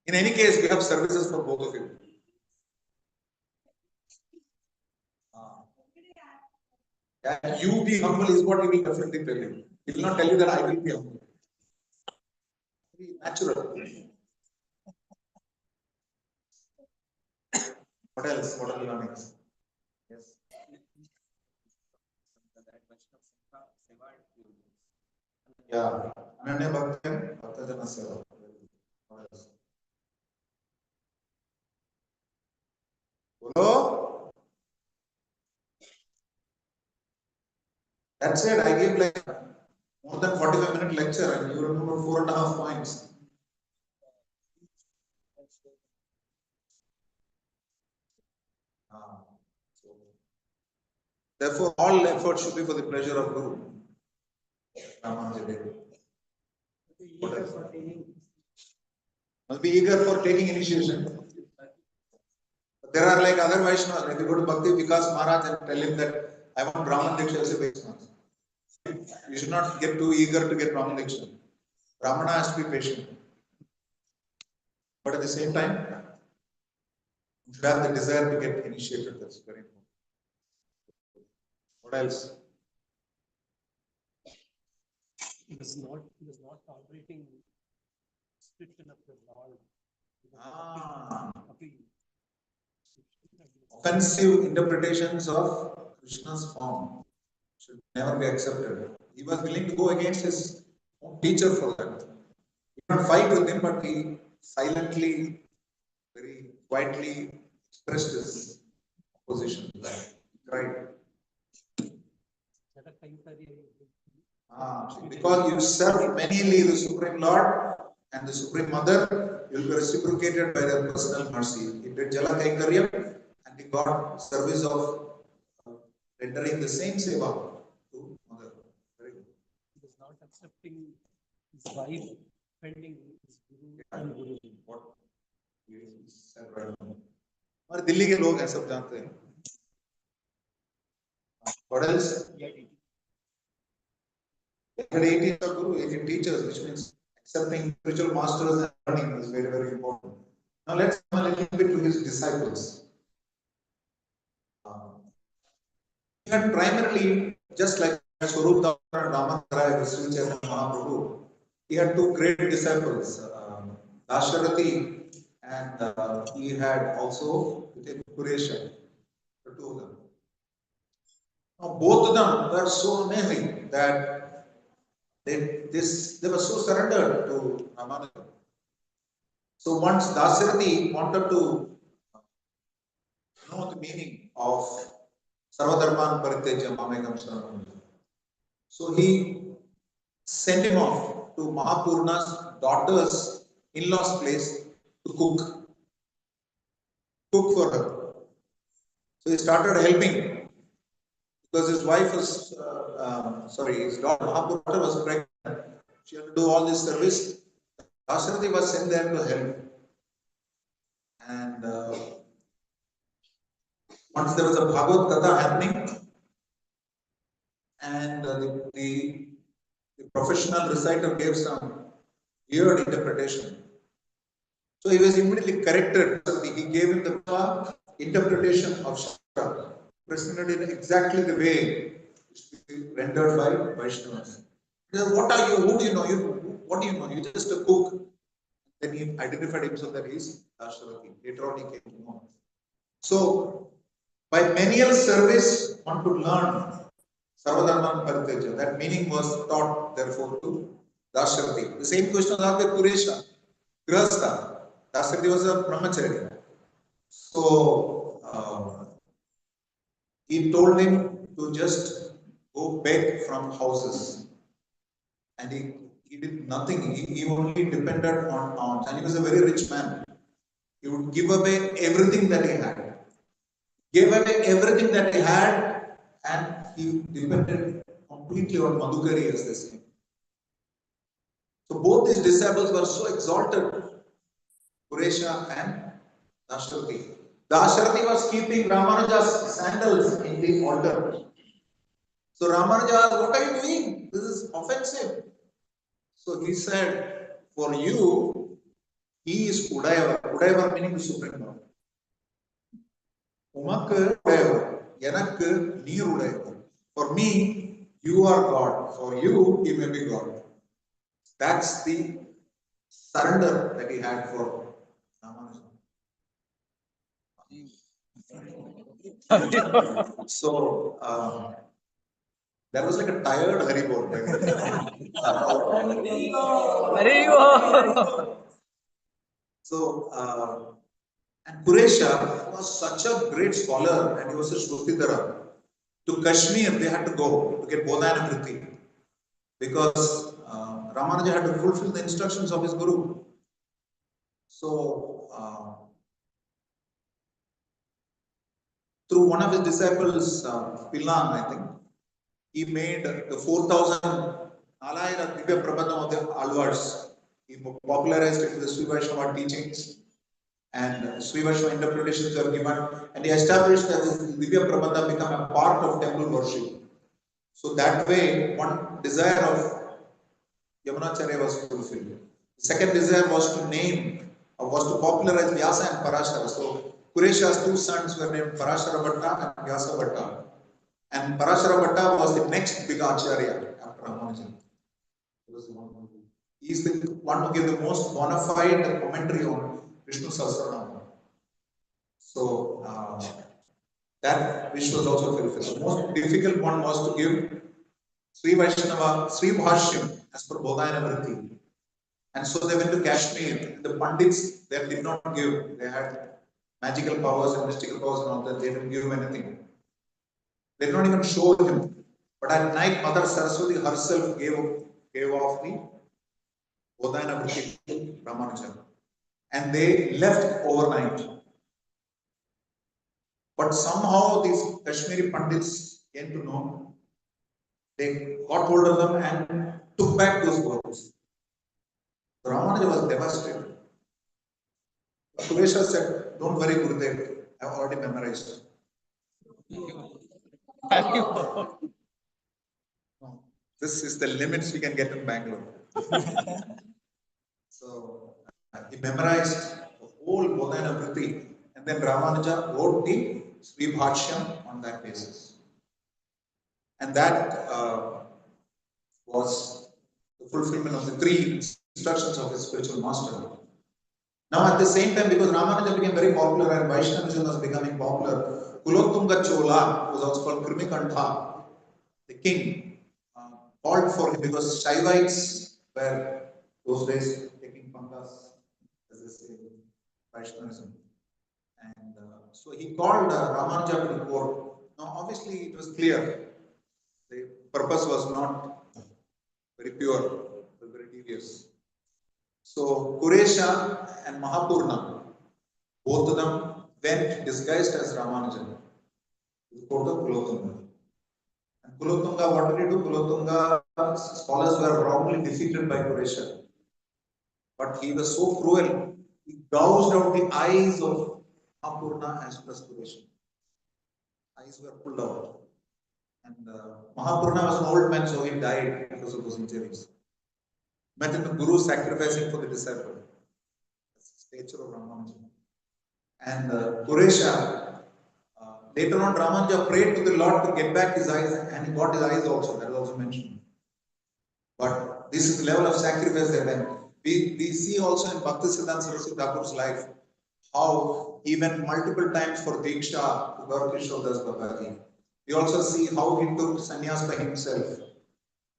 In any case, we have services for both of you. And you be humble is what he will definitely tell you. He will not tell you that I will be humble. Be natural. What else? What are the learnings? Yes. Yeah. Ananya Bhaktan, Bhaktajana Seva. What else? Hello? That's it. I gave like more than 45-minute lecture and you remember 4.5 points. So, therefore, all effort should be for the pleasure of Guru. Ramanuja. What else? Must be eager for taking initiation. There are like other Vaishnavas, like you go to Bhakti Vikas Maharaj and tell him that I want Brahman Diksha as a Vaishnava. You should not get too eager to get Brahman Diksha. Brahmana has to be patient. But at the same time, you should have the desire to get initiated. That's very important. What else? It is not operating description of the Lord. Offensive interpretations of Krishna's form should never be accepted. He was willing to go against his own teacher for that. He did not fight with him, but he silently, very quietly expressed his opposition. Right. Because you serve mainly the Supreme Lord and the Supreme Mother, you will be reciprocated by their personal mercy. He did Jala Kaikaryam and he got service of rendering the same seva to Mother. Very good. He is not accepting his wife, defending his Guru and Guru. What he said right now. हमारे दिल्ली के लोग हैं सब जानते हैं. What else? He had 18 Guru, 18 teachers, which means accepting spiritual masters and learning is very, very important. Now let's come a little bit to his disciples. He had primarily, just like Swarup Dhamma and Ramanujacharya, Sri Chaitanya Mahaprabhu, he had two great disciples, Dasharati and he had also Kuresha, the two of them. Now both of them were so amazing that they were so surrendered to Ramanujacharya. So once Dasarati wanted to know the meaning of Sarvadharman Paritejya Mamekam Saranam, so he sent him off to Mahapurna's daughter's in-law's place to cook for her. So he started helping because his wife was, his daughter Mahapurna was pregnant. She had to do all this service. Dasarathi was sent there to help. And once there was a Bhagavad Katha happening, and the professional reciter gave some weird interpretation. So he was immediately corrected. He gave him the interpretation of Shastra, presented it exactly the way rendered by Vaishnavas. He said, what are you? Who do you know? What do you know? You're just a cook. Then he identified himself that he is Dasharati. Later on he came to know. So, by menial service, one could learn Sarvadharman Paritejya. That meaning was taught, therefore, to Dasharati. The same question was asked with Kuresha, Grihastha. Dasharati was a brahmachari. So, he told him to just go beg from houses. And he did nothing. He only depended on alms. And he was a very rich man. He would give away everything that he had. Gave away everything that he had, and he depended completely on Madhukari, as they say. So both these disciples were so exalted, Kuresha and Dasharati. Dasharati was keeping Ramanuja's sandals in the altar. So Ramanuja, what are you doing? This is offensive. So he said, for you, he is Udayava. Udayava meaning the Supreme Lord. Umakku Udayava. Yanakku Neer Udayava. For me, you are God. For you, he may be God. That's the surrender that he had for Ramanuja. So, that was like a tired Haribol. So, and Kuresha was such a great scholar and he was a Shrutidhara. To Kashmir, they had to go to get Bodhana Vritti because Ramanuja had to fulfill the instructions of his Guru. So, through one of his disciples, Pilan, I think, he made the 4,000 Nalayana Divya Prabandham of the Alvars. He popularized it with the Sri Vaishnava teachings. and Sri Vaishnava interpretations were given, and he established that this Divya Prabandha become a part of temple worship. So that way, one desire of Ramanujacharya was fulfilled. The second desire was to name, was to popularize Vyasa and Parashara. So Kuresha's two sons were named Parashara Bhatta and Vyasa Bhatta. And Parashara Bhatta was the next big Acharya after Ramanujan. He is the one who gave the most bona fide commentary on Vishnu Sahasranama. So that wish was also fulfilled. The most difficult one was to give Sri Vaishnava, Sri Bhashyam as per Bodhayana Vritti. And so they went to Kashmir. The Pandits, they did not give. They had magical powers and mystical powers and all that. They didn't give him anything. They did not even show him. But at night, Mother Saraswati herself gave off the Bodhayana Vritti to Ramanujan. And they left overnight. But somehow these Kashmiri Pandits came to know. They got hold of them and took back those words. Ramanuja was devastated. Suresha said, "Don't worry, Gurudev, I have already memorized." No, this is the limits we can get in Bangalore. So he memorized the whole Bodhayana Vritti, and then Ramanuja wrote the Sri Bhashyam on that basis. And that was the fulfillment of the three instructions of his spiritual master. Now, at the same time, because Ramanuja became very popular and Vaishnavism was becoming popular, Kulotunga Chola, who was also called Krimikantha, the king, called for him because Shaivites were those days taking panthas, as they say, Vaishnavism. And so he called Ramanuja to the court. Now, obviously, it was clear the purpose was not very pure, it was very devious. So Kuresha and Mahapurna, both of them went disguised as Ramanujan to the court of Kulotunga. And Kulotunga, what did he do? Kulotunga scholars were wrongly defeated by Kuresha. But he was so cruel, he gouged out the eyes of Mahapurna as well as Kuresha. Eyes were pulled out. And Mahapurna was an old man, so he died because of those injuries. Imagine the Guru sacrificing for the disciple. That's the nature of Ramanuja. And Kuresha, later on, Ramanuja prayed to the Lord to get back his eyes, and he got his eyes also. That is also mentioned. But this is the level of sacrifice they went. We see also in Bhaktisiddhanta Saraswati Thakur's life how he went multiple times for Diksha to Gaur Kishore Das Babaji. We also see how he took sannyas by himself in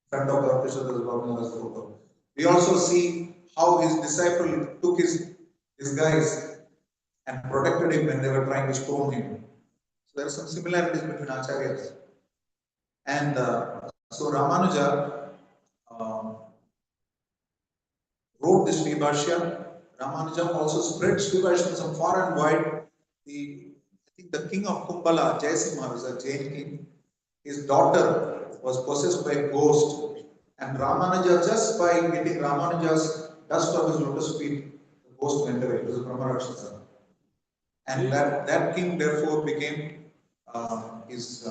front of Gaur Kishore Das Babaji's photo. We also see how his disciple took his disguise and protected him when they were trying to stone him. So there are some similarities between acharyas. And so Ramanuja wrote this Sri Bhashya. Ramanuja also spread Sri Vaishnavism far and wide. I think the king of Kumbhala, Jayasimha, was a Jain king. His daughter was possessed by a ghost. And Ramanuja, just by getting Ramanuja's dust of his lotus feet, the ghost went away. It was a Brahma Rakshasa. And that king therefore became his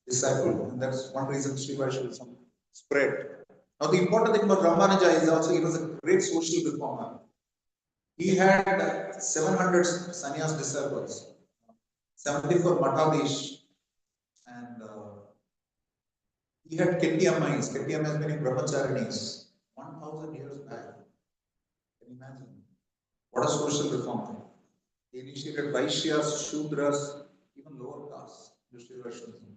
disciple. And that's one reason Sri Vaishnavism spread. Now the important thing about Ramanuja is also he was a great social reformer. He had 700 sannyas disciples, 74 Matadish, and he had Ketiyamais. Ketiyamais meaning Brahmacharinis, 1000 years back. Can you imagine? What a social reform. He initiated Vaishyas, Shudras, even lower castes, Sri Vaishnavism.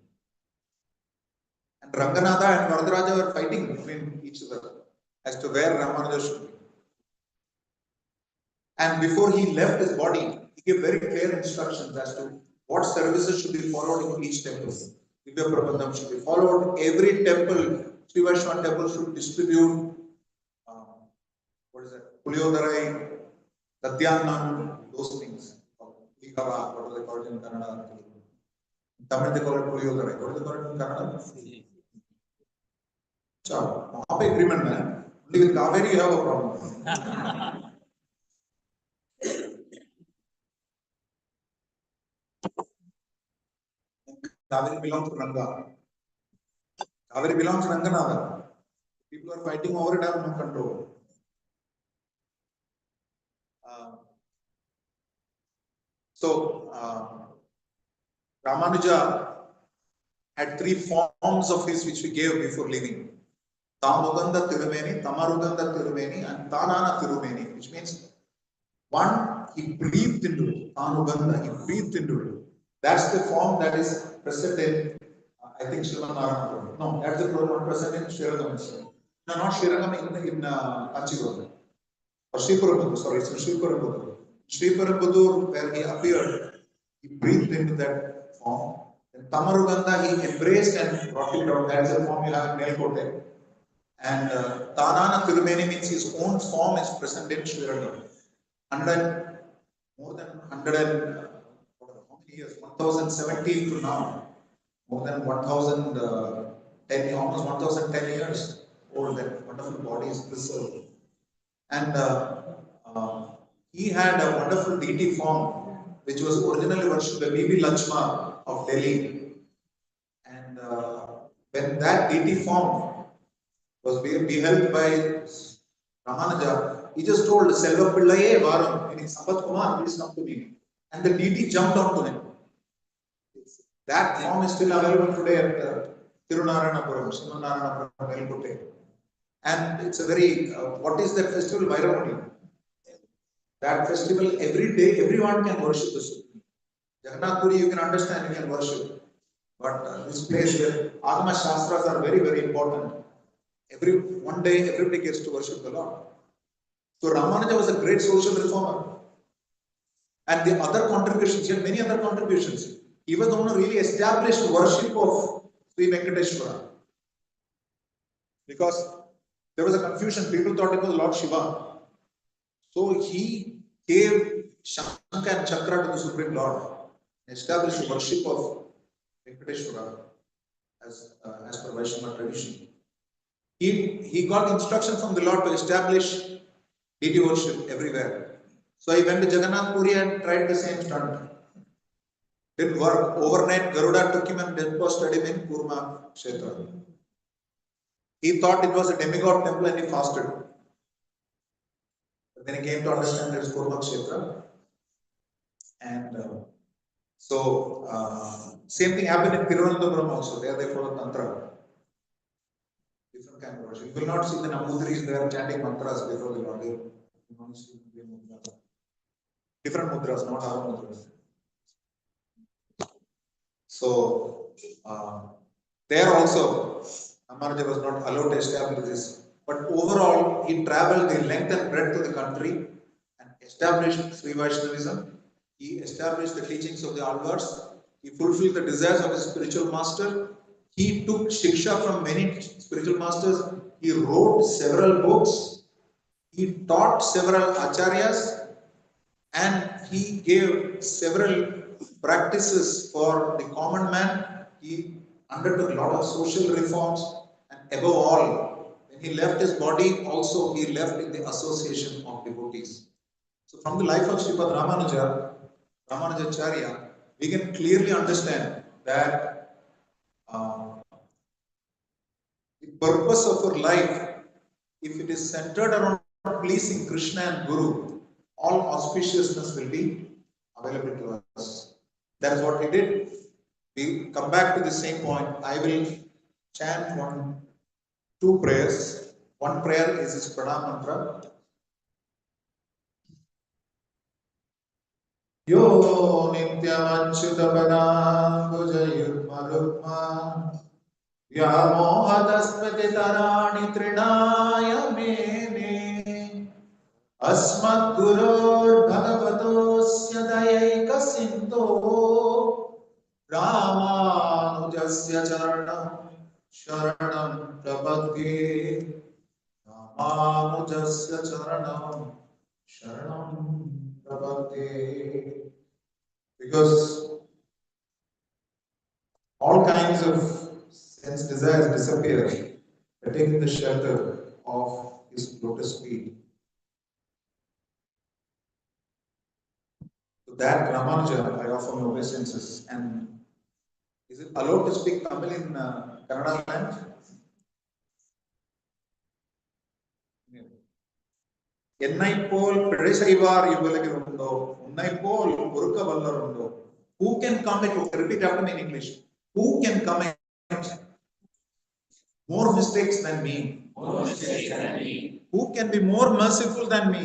And Ranganatha and Varadaraja were fighting between each other as to where Ramanuja should be. And before he left his body, he gave very clear instructions as to what services should be followed in each temple. Divya Prabandham should be followed. Every temple, Sri Vaishnava temple should distribute Pulyodarai, Tathyanam, those things. Likava, what do they call it in Kannada? In Tamil they call it Pulyodarai. What do they call it in Kannada? So, agreement, man. Only with Kaveri you have a problem. Kaveri belongs to Ranga. Kaveri belongs to Ranganathar. People are fighting over it, I have no control. Ramanuja had three forms of his which we gave before leaving. Tamuganda Tirumeni, Tamaruganda Tirumeni, and Tanana Tirumeni, which means one, he breathed into it. Tanuganda, he breathed into it. That's the form that is present in, I think, Sriman. No, that's the one present in Shiragam. No, not Shiragam, in Kanchipuram. Or Sripuram, sorry, it's in Sripuram. Sripuram, where he appeared, he breathed into that form. Then Tamaruganda, he embraced and brought it out. That's the form you have in Melkote. And Tanana Tirumeni means his own form is present in Srirangam. More than 100 and how many years? 1017 to now. More than 1010, almost 1010 years old. That wonderful body is preserved. And he had a wonderful deity form which was originally worshipped by Bibi Lakshma of Delhi. And when that deity form was beheld by Ramanuja, he just told Selva Pillaye Varam, meaning Sampath Kumar, please come to me. And the deity jumped onto him. That form is still available today at Tirunaranapuram, Sriman Melkote. And it's a very, what is that festival? Vairamani. That festival, every day, everyone can worship the Supreme. Jagannath Puri, you can understand, you can worship. But this place here, Agama Shastras are very, very important. One day, everybody gets to worship the Lord. So Ramanuja was a great social reformer. And the other contributions, he had many other contributions. He was the one who really established worship of Sri Venkateshwara. Because there was a confusion, people thought it was Lord Shiva. So he gave Shankha and Chakra to the Supreme Lord, established worship of Venkateshwara as per Vaishnava tradition. He got instruction from the Lord to establish deity worship everywhere. So he went to Jagannath Puri and tried the same stunt. Didn't work. Overnight, Garuda took him and deposited him in Kurma Kshetra. He thought it was a demigod temple and he fasted. But then he came to understand that it's Kurma Kshetra. And same thing happened in Thiruvananthapuram also. There they follow Tantra. Different kind of worship. You will not see the Nambudris there chanting mantras before the Lord. Different mudras, not our mudras. So, there also, Ramanuja was not allowed to establish this. But overall, he traveled the length and breadth of the country and established Sri Vaishnavism. He established the teachings of the Alvars. He fulfilled the desires of his spiritual master. He took Shiksha from many spiritual masters. He wrote several books. He taught several acharyas. And he gave several practices for the common man. He undertook a lot of social reforms, and above all, when he left his body, also he left in the association of devotees. So from the life of Sripad Ramanujacharya, we can clearly understand that the purpose of our life, if it is centered around pleasing Krishna and Guru, all auspiciousness will be available to us. That's what we did. We come back to the same point. I will chant two prayers. One prayer is his pranam mantra. Yo nityamachyutapadam bhujayurmarukma Vyamohatasmati tarani trinaya mene Asmadgurur bhagavatosya dayayika sindho Ramanujasya sharanam prabhadge Ramanujasya sharanam prabhadge. Because all kinds of sense desires disappear, taking the shelter of his lotus feet. To that Ramanuja, I offer my obeisances, and Is it allowed to speak Tamil in Kannada land? என்னை போல் பிழை செய்வார் இவ்வுலகில் உண்டோ உன்னை போல் பொறுக்க வல்லர் உண்டோ. Who can commit, repeat after me in English, who can commit more mistakes than me? Who can be more merciful than me?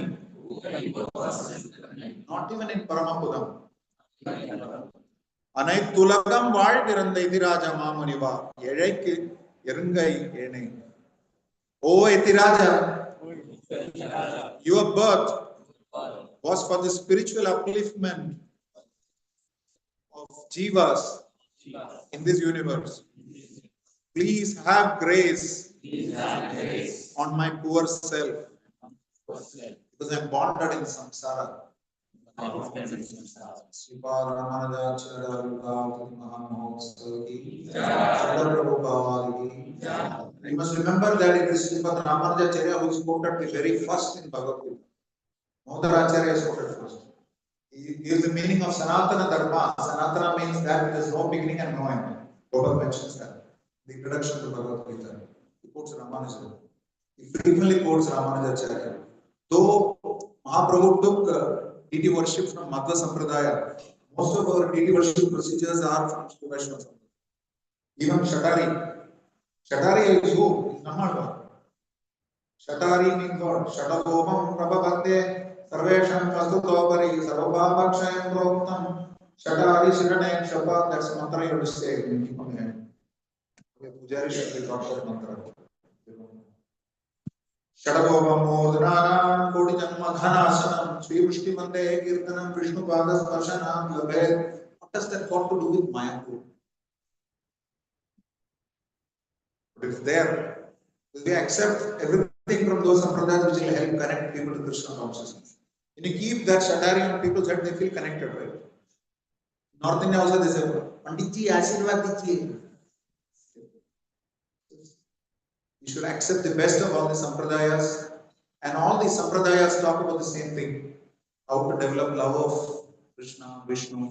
Not even in Paramapudam. அனைத்துலகம் வாழ்கிற எதிராஜா மாமுனிவா எழைக்கு எருங்கை ஏனை. O Etiraja, your birth was for the spiritual upliftment of jivas in this universe. Please have grace on my poor self, because I am bonded in samsara. Sripad Ramanujacharya You must remember that it is Sripad Ramanujacharya who is quoted the very first in Bhagavad Gita. Ramanujacharya is quoted first. He gives the meaning of Sanatana Dharma. Sanatana means that there is no beginning and no end. Prabhu mentions that. The introduction to Bhagavad Gita. He quotes Ramanujacharya. He frequently quotes Ramanujacharya. Though Mahaprabhu took deity worship from Madhva Sampradaya, most of our deity worship procedures are from Sri Vaishnava Sampradaya. Even Shatari. Shatari is who? Is Namalva. Shatari means what? Shatabomam Prabhavate Sarvesham Vastutopari Sarvabhavakshayam Proktam Shatari Shirane Shapa. That's the mantra you have to say. Pujari should be taught that mantra. Shadagopam Modhananam Kodi Janma Dhanasanam Sri Vishti Mande Kirtanam Vishnu Padas Parshanam Labhed. What does that got to do with Mayapur? But it's there. We accept everything from those sampradayas which will help connect people to Krishna consciousness. When you keep that Shatari on people's head, they feel connected, right? North India also they say, Panditji, Ashirvad Dijiye. You should accept the best of all the sampradayas, and all the sampradayas talk about the same thing: how to develop love of Krishna, Vishnu,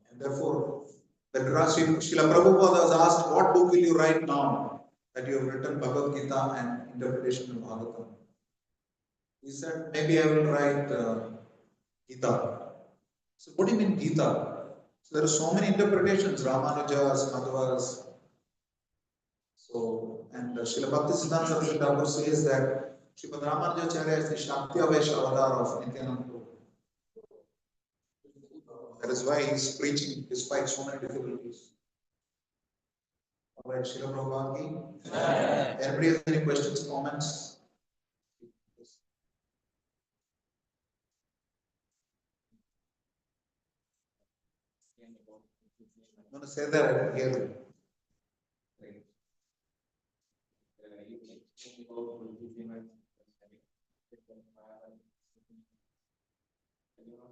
and therefore, when Srila Prabhupada was asked, "What book will you write now that you have written Bhagavad Gita and interpretation of Bhagavatam?" He said, "Maybe I will write Gita." So, what do you mean Gita? So there are so many interpretations: Ramanujas, Madhvas. So, and Srila Bhaktisiddhanta Saraswati Thakur says that Sripad Ramanujacharya is the Shakti-Avesh avatar of Nityananda Prabhu. That is why he is preaching despite so many difficulties. Alright, Srila Prabhupada ki. Anybody has any questions, comments? I'm going to say that here.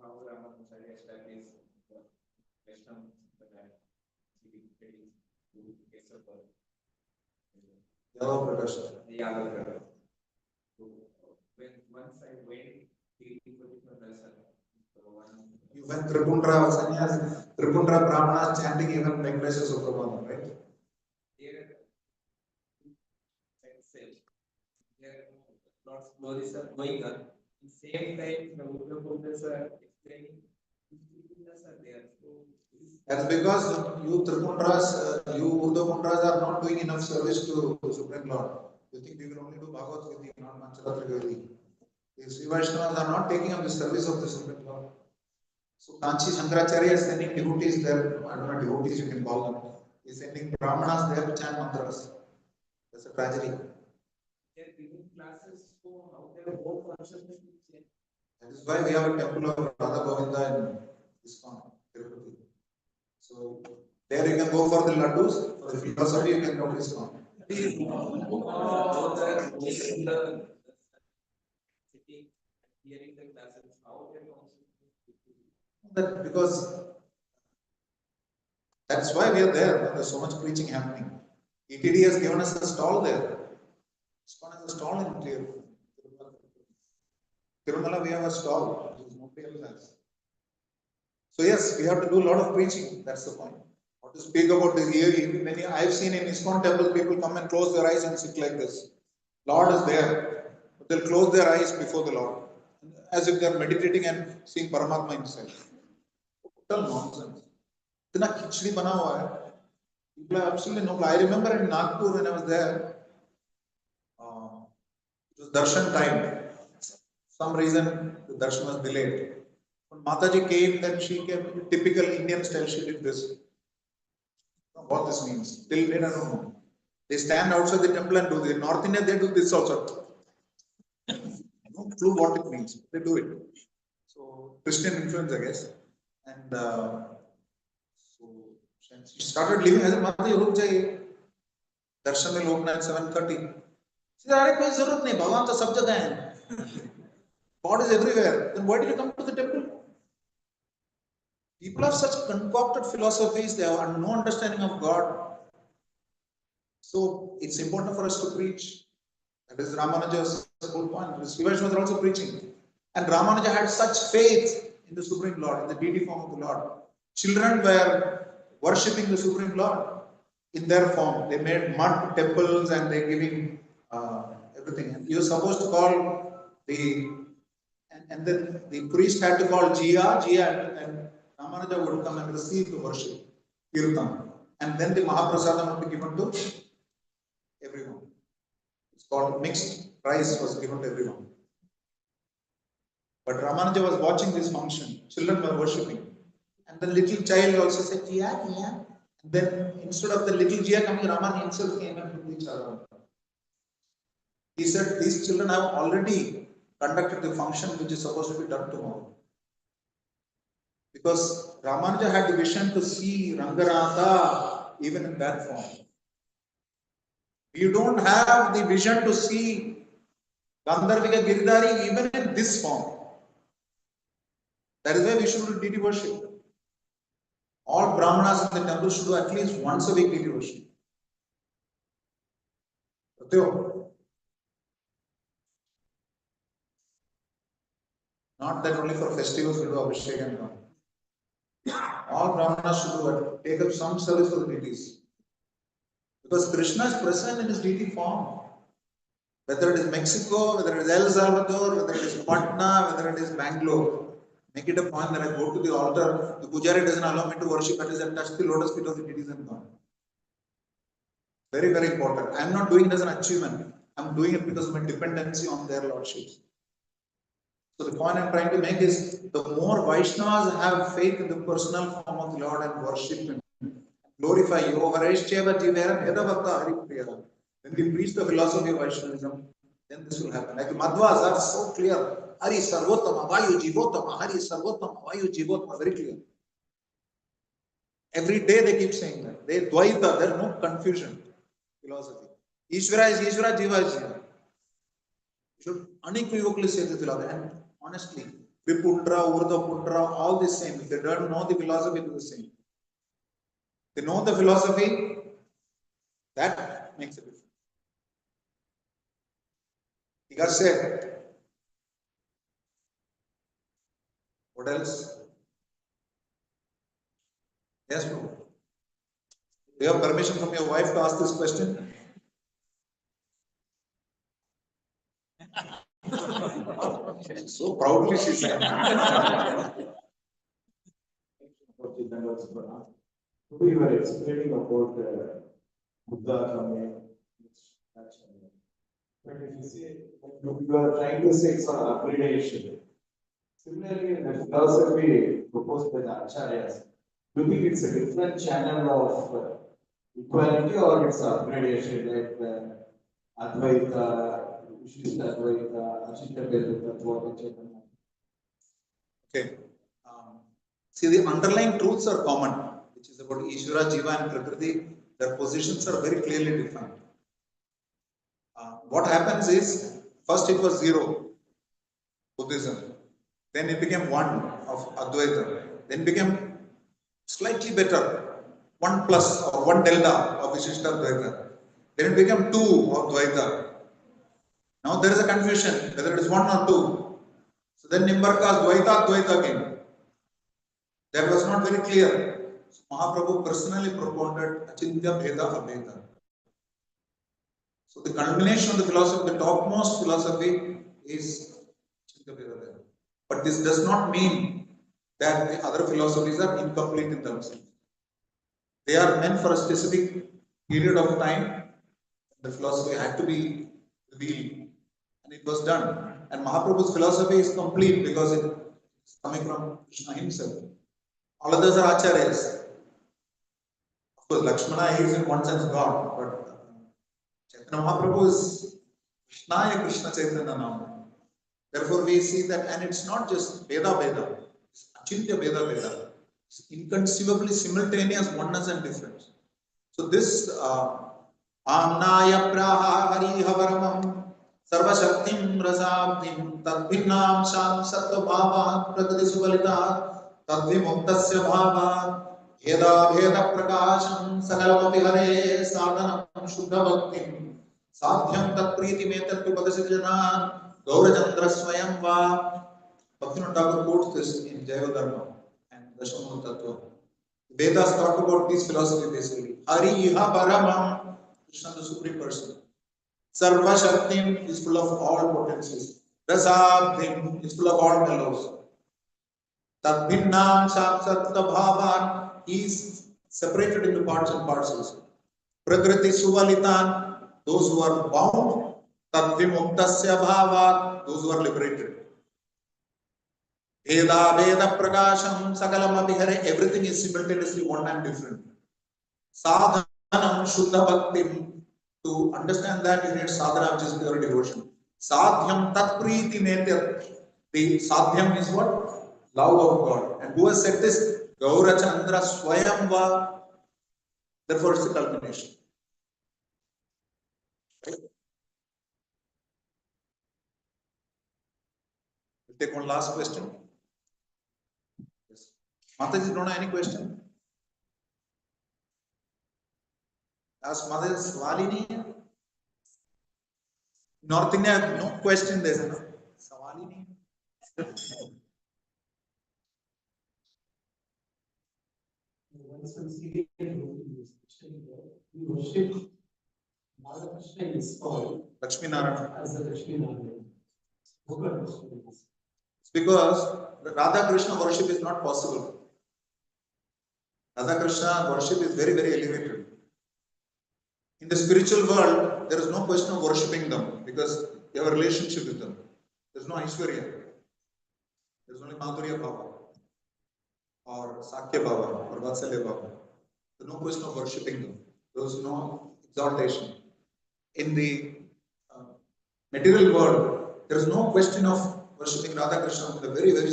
How Ramanujacharya established the Western Yellow Prakash. When once I went to lesson, You went Tripundra Sannyas, Tripundra Brahmanas chanting even Venkateswara Suprabhatam, right? there lots of stories are going on. At the same time, the Uddhapundas are explaining are there. So That's because you Tripundras, you Uddhavundras are not doing enough service to Supreme Lord. You think we will only do Bhagavad Gita, not Manchara Trivedi. The Sri Vaishnavas are not taking up the service of the Supreme Lord. So Kanchi Shankaracharya is sending devotees there, I don't know, devotees you can call them. He is sending Brahmanas there to chant mantras. That's a tragedy. they're giving classes for how their whole consciousness is changed. That is why we have a temple of Radha Govinda in ISKCON, Tirupati. So there you can go for the laddus, for the philosophy you can go to ISKCON. Sitting hearing the classes, how their consciousness. That because that's why we are there. There's so much preaching happening. ETD has given us a stall there. ISKCON has a stall in Tirumala we have a stall. Nobody else has. So yes, we have to do a lot of preaching. That's the point. What to speak about this here? Many I've seen in ISKCON temple, people come and close their eyes and sit like this. Lord is there, but they'll close their eyes before the Lord, as if they're meditating and seeing Paramatma himself. Total nonsense. इतना खिचड़ी बना हुआ है. People are absolutely no. I remember in Nagpur when I was there, it was darshan time. Some reason the darshan was delayed. When Mataji came, then she came, typical Indian style, she did this. What this means, till date I don't know. They stand outside the temple and do this. In North India, they do this also. No clue what it means. They do it. So, Christian influence, I guess. And so, she started leaving. I said, Mataji, ruk jaiye. Darshan mein log na 7:30. She said, "Arey, koi zarurat nahi. Bhagwan to sab jagah hai. God is everywhere. Then why did you come to the temple?" People have such concocted philosophies, they have no understanding of God. So it's important for us to preach. That is Ramanuja's whole point. Sripad was also preaching. And Ramanuja had such faith in the Supreme Lord, in the deity form of the Lord. Children were worshipping the Supreme Lord in their form. They made mud temples and they're giving everything. And you're supposed to call and then the priest had to call Jia, and Ramanuja would come and receive the worship, Kirtan. And then the Mahaprasadam would be given to everyone. It's called mixed rice was given to everyone. But Ramanuja was watching this function. Children were worshipping. And the little child also said, Jia. And then instead of the little Jia coming, Raman himself came and took each other. He said, these children have already conducted the function which is supposed to be done tomorrow. Because Ramanuja had the vision to see Rangaratha even in that form. You don't have the vision to see Gandharvika Giridhari even in this form. That is why we should do deity worship. All Brahmanas in the temple should do at least once a week deity worship. Not that only for festivals we do Abhishek and all. All Brahmanas should do it. Take up some service for the deities. Because Krishna is present in his deity form. Whether it is Mexico, whether it is El Salvador, whether it is Patna, whether it is Bangalore. Make it a point that I go to the altar, the Pujari doesn't allow me to worship at least and touch the lotus feet of the deities and God. Very, very important. I am not doing it as an achievement. I am doing it because of my dependency on their lordships. So the point I am trying to make is, the more Vaishnavas have faith in the personal form of the Lord and worship Him, glorify you, when we preach the philosophy of Vaishnavism, then this will happen. Like the Madhvas are so clear. Hari Sarvotama, Vayu Jivotama, Hari Sarvotama, Vayu Jivotama, very clear. Every day they keep saying that. They Dvaita, there is no confusion. Philosophy. Ishvara is Ishvara, Jiva is Jiva. You should unequivocally say the philosophy. And honestly, Vipundra, Urda Pundra, all the same. If they don't know the philosophy, it is the same. They know the philosophy, that makes a difference. He got said. What else? Yes, Prabhu. Do you have permission from your wife to ask this question? So proudly she said. We were explaining about Buddha coming. But if you see, you are trying to say it's an upgradation. Similarly, in the philosophy proposed by the Acharyas, do you think it's a different channel of equality or it's upgradation like Advaita, Vishishta Advaita, Achita Vedanta, Okay. See, the underlying truths are common, which is about Ishvara, Jiva and Prakriti. Their positions are very clearly defined. What happens is, first it was zero, Buddhism. Then it became one of Advaita. Then became slightly better, 1 plus or 1 delta of Vishishta Advaita. Then it became 2 of Dvaita. Now there is a confusion whether it is 1 or 2. So then Nimbarka's Dvaita came. That was not very clear. So Mahaprabhu personally propounded Achintya Bheda Abheda. So the culmination of the philosophy, the topmost philosophy is Achintya Bheda Abheda. But this does not mean that the other philosophies are incomplete in themselves. They are meant for a specific period of time. The philosophy had to be revealed, and it was done. And Mahaprabhu's philosophy is complete because it is coming from Krishna himself. All others are acharyas. Of course, Lakshmana is in one sense God, but Chaitanya Mahaprabhu is Krishnaya Krishna Chaitanya Nama. Therefore, we see that, and it's not just Veda Veda, it's Achintya Veda Veda. It's inconceivably simultaneous oneness and difference. So this Amnaya Prahari Havaramam Sarvashaktim Rasabdim Tadbhinnam Sham Sattva Bhava Prakriti Suvalita Tadvimuktasya Bhava Veda Veda Prakasham Sakalamapi Hare Sadhanam Shuddha Bhaktim Sadhyam Tatpriti Metattu Padasijanan Gaurachandra Swayam Va. Bhaktivinoda Thakur quotes this in Jaiva Dharma and Dashamunu Tattva. Vedas talk about this philosophy basically. Hariha Paramam, Krishna the Supreme Person. Sarva Shaktim is full of all potencies. Rasabdim is full of all mellows. Tadbhinnam Satsatva Bhavan is separated into parts and parcels. Prakriti Suvalitan, those who are bound. Tadvimuktasya Bhavan, those who are liberated. Veda, Veda, Prakasham, Sakalam, Abhihare, everything is simultaneously one and different. Sadhanam, Shuddha Bhaktim, to understand that you need sadhana, which is pure devotion. Sadhyam, Tatpriti Metyat, the Sadhyam is what? Love of God. And who has said this? Gaurachandra Swayamva, therefore it's the culmination. Right? We'll take one last question. Mataji, don't have any question? Ask Mother Sawali North India, no question there. No? Sawali Once we see we worship Mother Krishna is called Lakshmi Narayana. as the Lakshmi Narayana. It's because Radha Krishna worship is not possible. Radha Krishna worship is very, very elevated. In the spiritual world, there is no question of worshipping them because you have a relationship with them. There is no Aishwarya. There is only Madhurya Bhava or Sakya Bhava or Vatsalya Bhava. There is no question of worshipping them. There is no exaltation. In the material world, there is no question of worshipping Radha Krishna. The very, very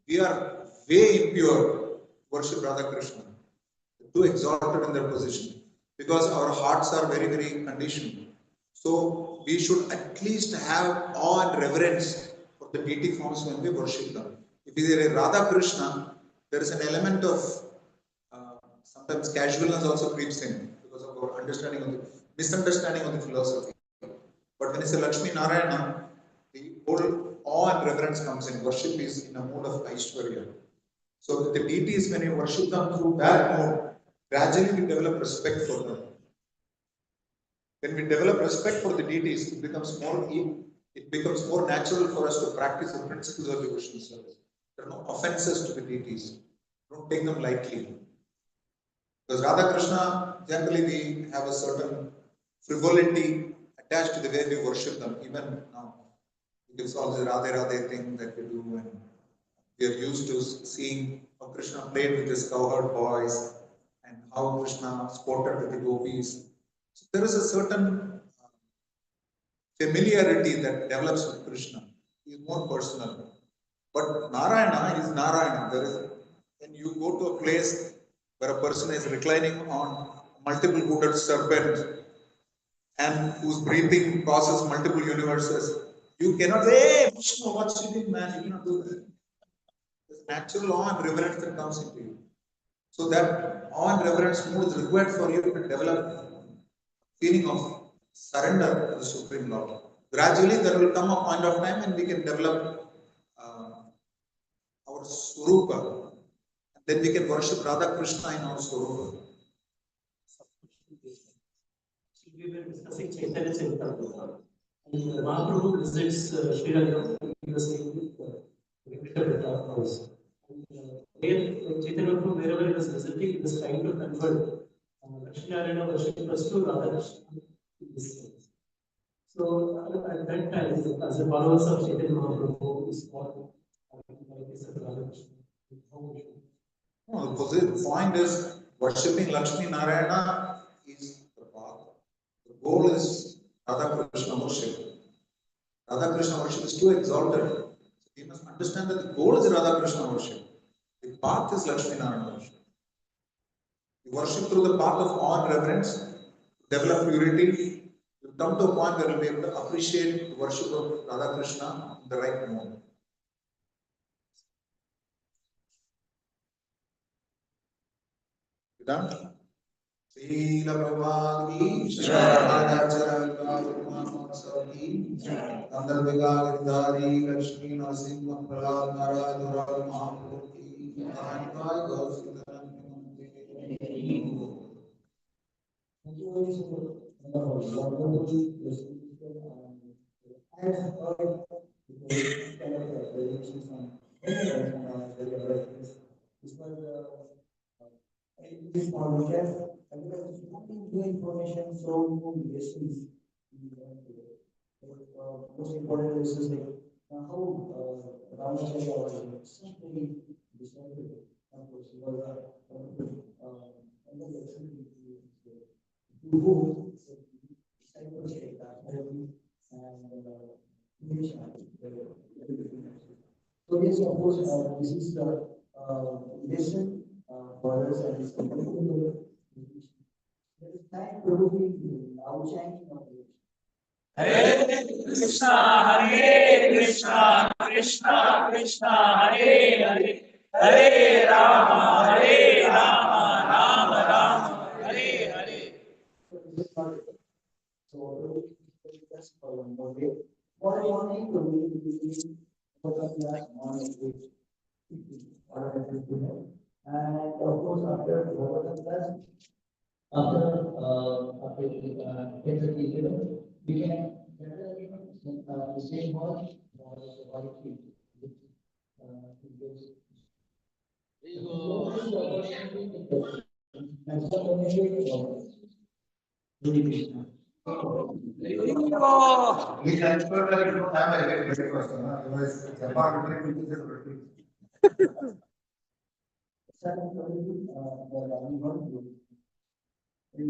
we are way impure to worship Radha Krishna. Too exalted in their position because our hearts are very, very conditioned. So we should at least have awe and reverence for the deity forms when we worship them. If it is a Radha Krishna, there is an element of sometimes casualness also creeps in because of our understanding of the misunderstanding of the philosophy. But when it's a Lakshmi Narayana, the whole awe and reverence comes in. Worship is in a mood of Aishwarya. So the deities, when you worship them through that mode, gradually we develop respect for them. When we develop respect for the deities, it becomes more natural for us to practice the principles of devotional service. There are no offenses to the deities. Don't take them lightly. Because Radha Krishna, generally we have a certain frivolity attached to the way we worship them. Even now, it's all the Radhe Radhe thing that we do, and we are used to seeing how Krishna played with his cowherd boys and how Krishna sported with the gopis. So there is a certain familiarity that develops with Krishna. He is more personal. But Narayana is Narayana. When you go to a place where a person is reclining on multiple hooded serpent and whose breathing crosses multiple universes, you cannot say, "Hey, Vishnu, what's you doing, man?" You cannot do that. There's natural awe and reverence that comes into you. So that awe and reverence mood is required for you to develop a feeling of surrender to the Supreme Lord. Gradually, there will come a point of time when we can develop our Swarupa, then we can worship Radha Krishna in our Swarupa. We were discussing Chaitanya Charitamrita. And Mahaprabhu visits Sri Lanka. He was saying Venkata house. And there, Chaitanya Mahaprabhu, wherever he was visiting, he was trying to convert Lakshmi Narayana worshippers to Radha Krishna in this sense. So at that time, as a followers of Chaitanya Mahaprabhu, is called like this Radha Krishna. No, the point is worshipping Lakshmi Narayana is the path. The goal is Radha Krishna worship. Radha Krishna worship is too exalted. So we must understand that the goal is Radha Krishna worship. The path is Lakshmi Narayana worship. You worship through the path of awe and reverence, develop purity. You come to a point where you'll be able to appreciate the worship of Radha Krishna in the right mode. You done? Srila Prabhupada ki Ramanujacharya ki Andar Vigagidhari Lakshmi Narasimha Prahlad Maharaj Dhura Mahaprabhu ki Dhanvai Gaurasiddhanam. This podcast, new information from lessons. Most important lessons like how Ramanujacharya was essentially decided to go discipleship and so yes, of course, this is the lesson for us and it's completely there is time to be outshining of it. Hare Krishna, Krishna Krishna, Hare Hare, Hare Rama, Rama Rama, Hare Hare. So this is not it. So just for one more day. What I want to do is for the class morning and of course after the class after 10:30 we can the same hall or We transfer that you don't have a very person, otherwise Japan will be just the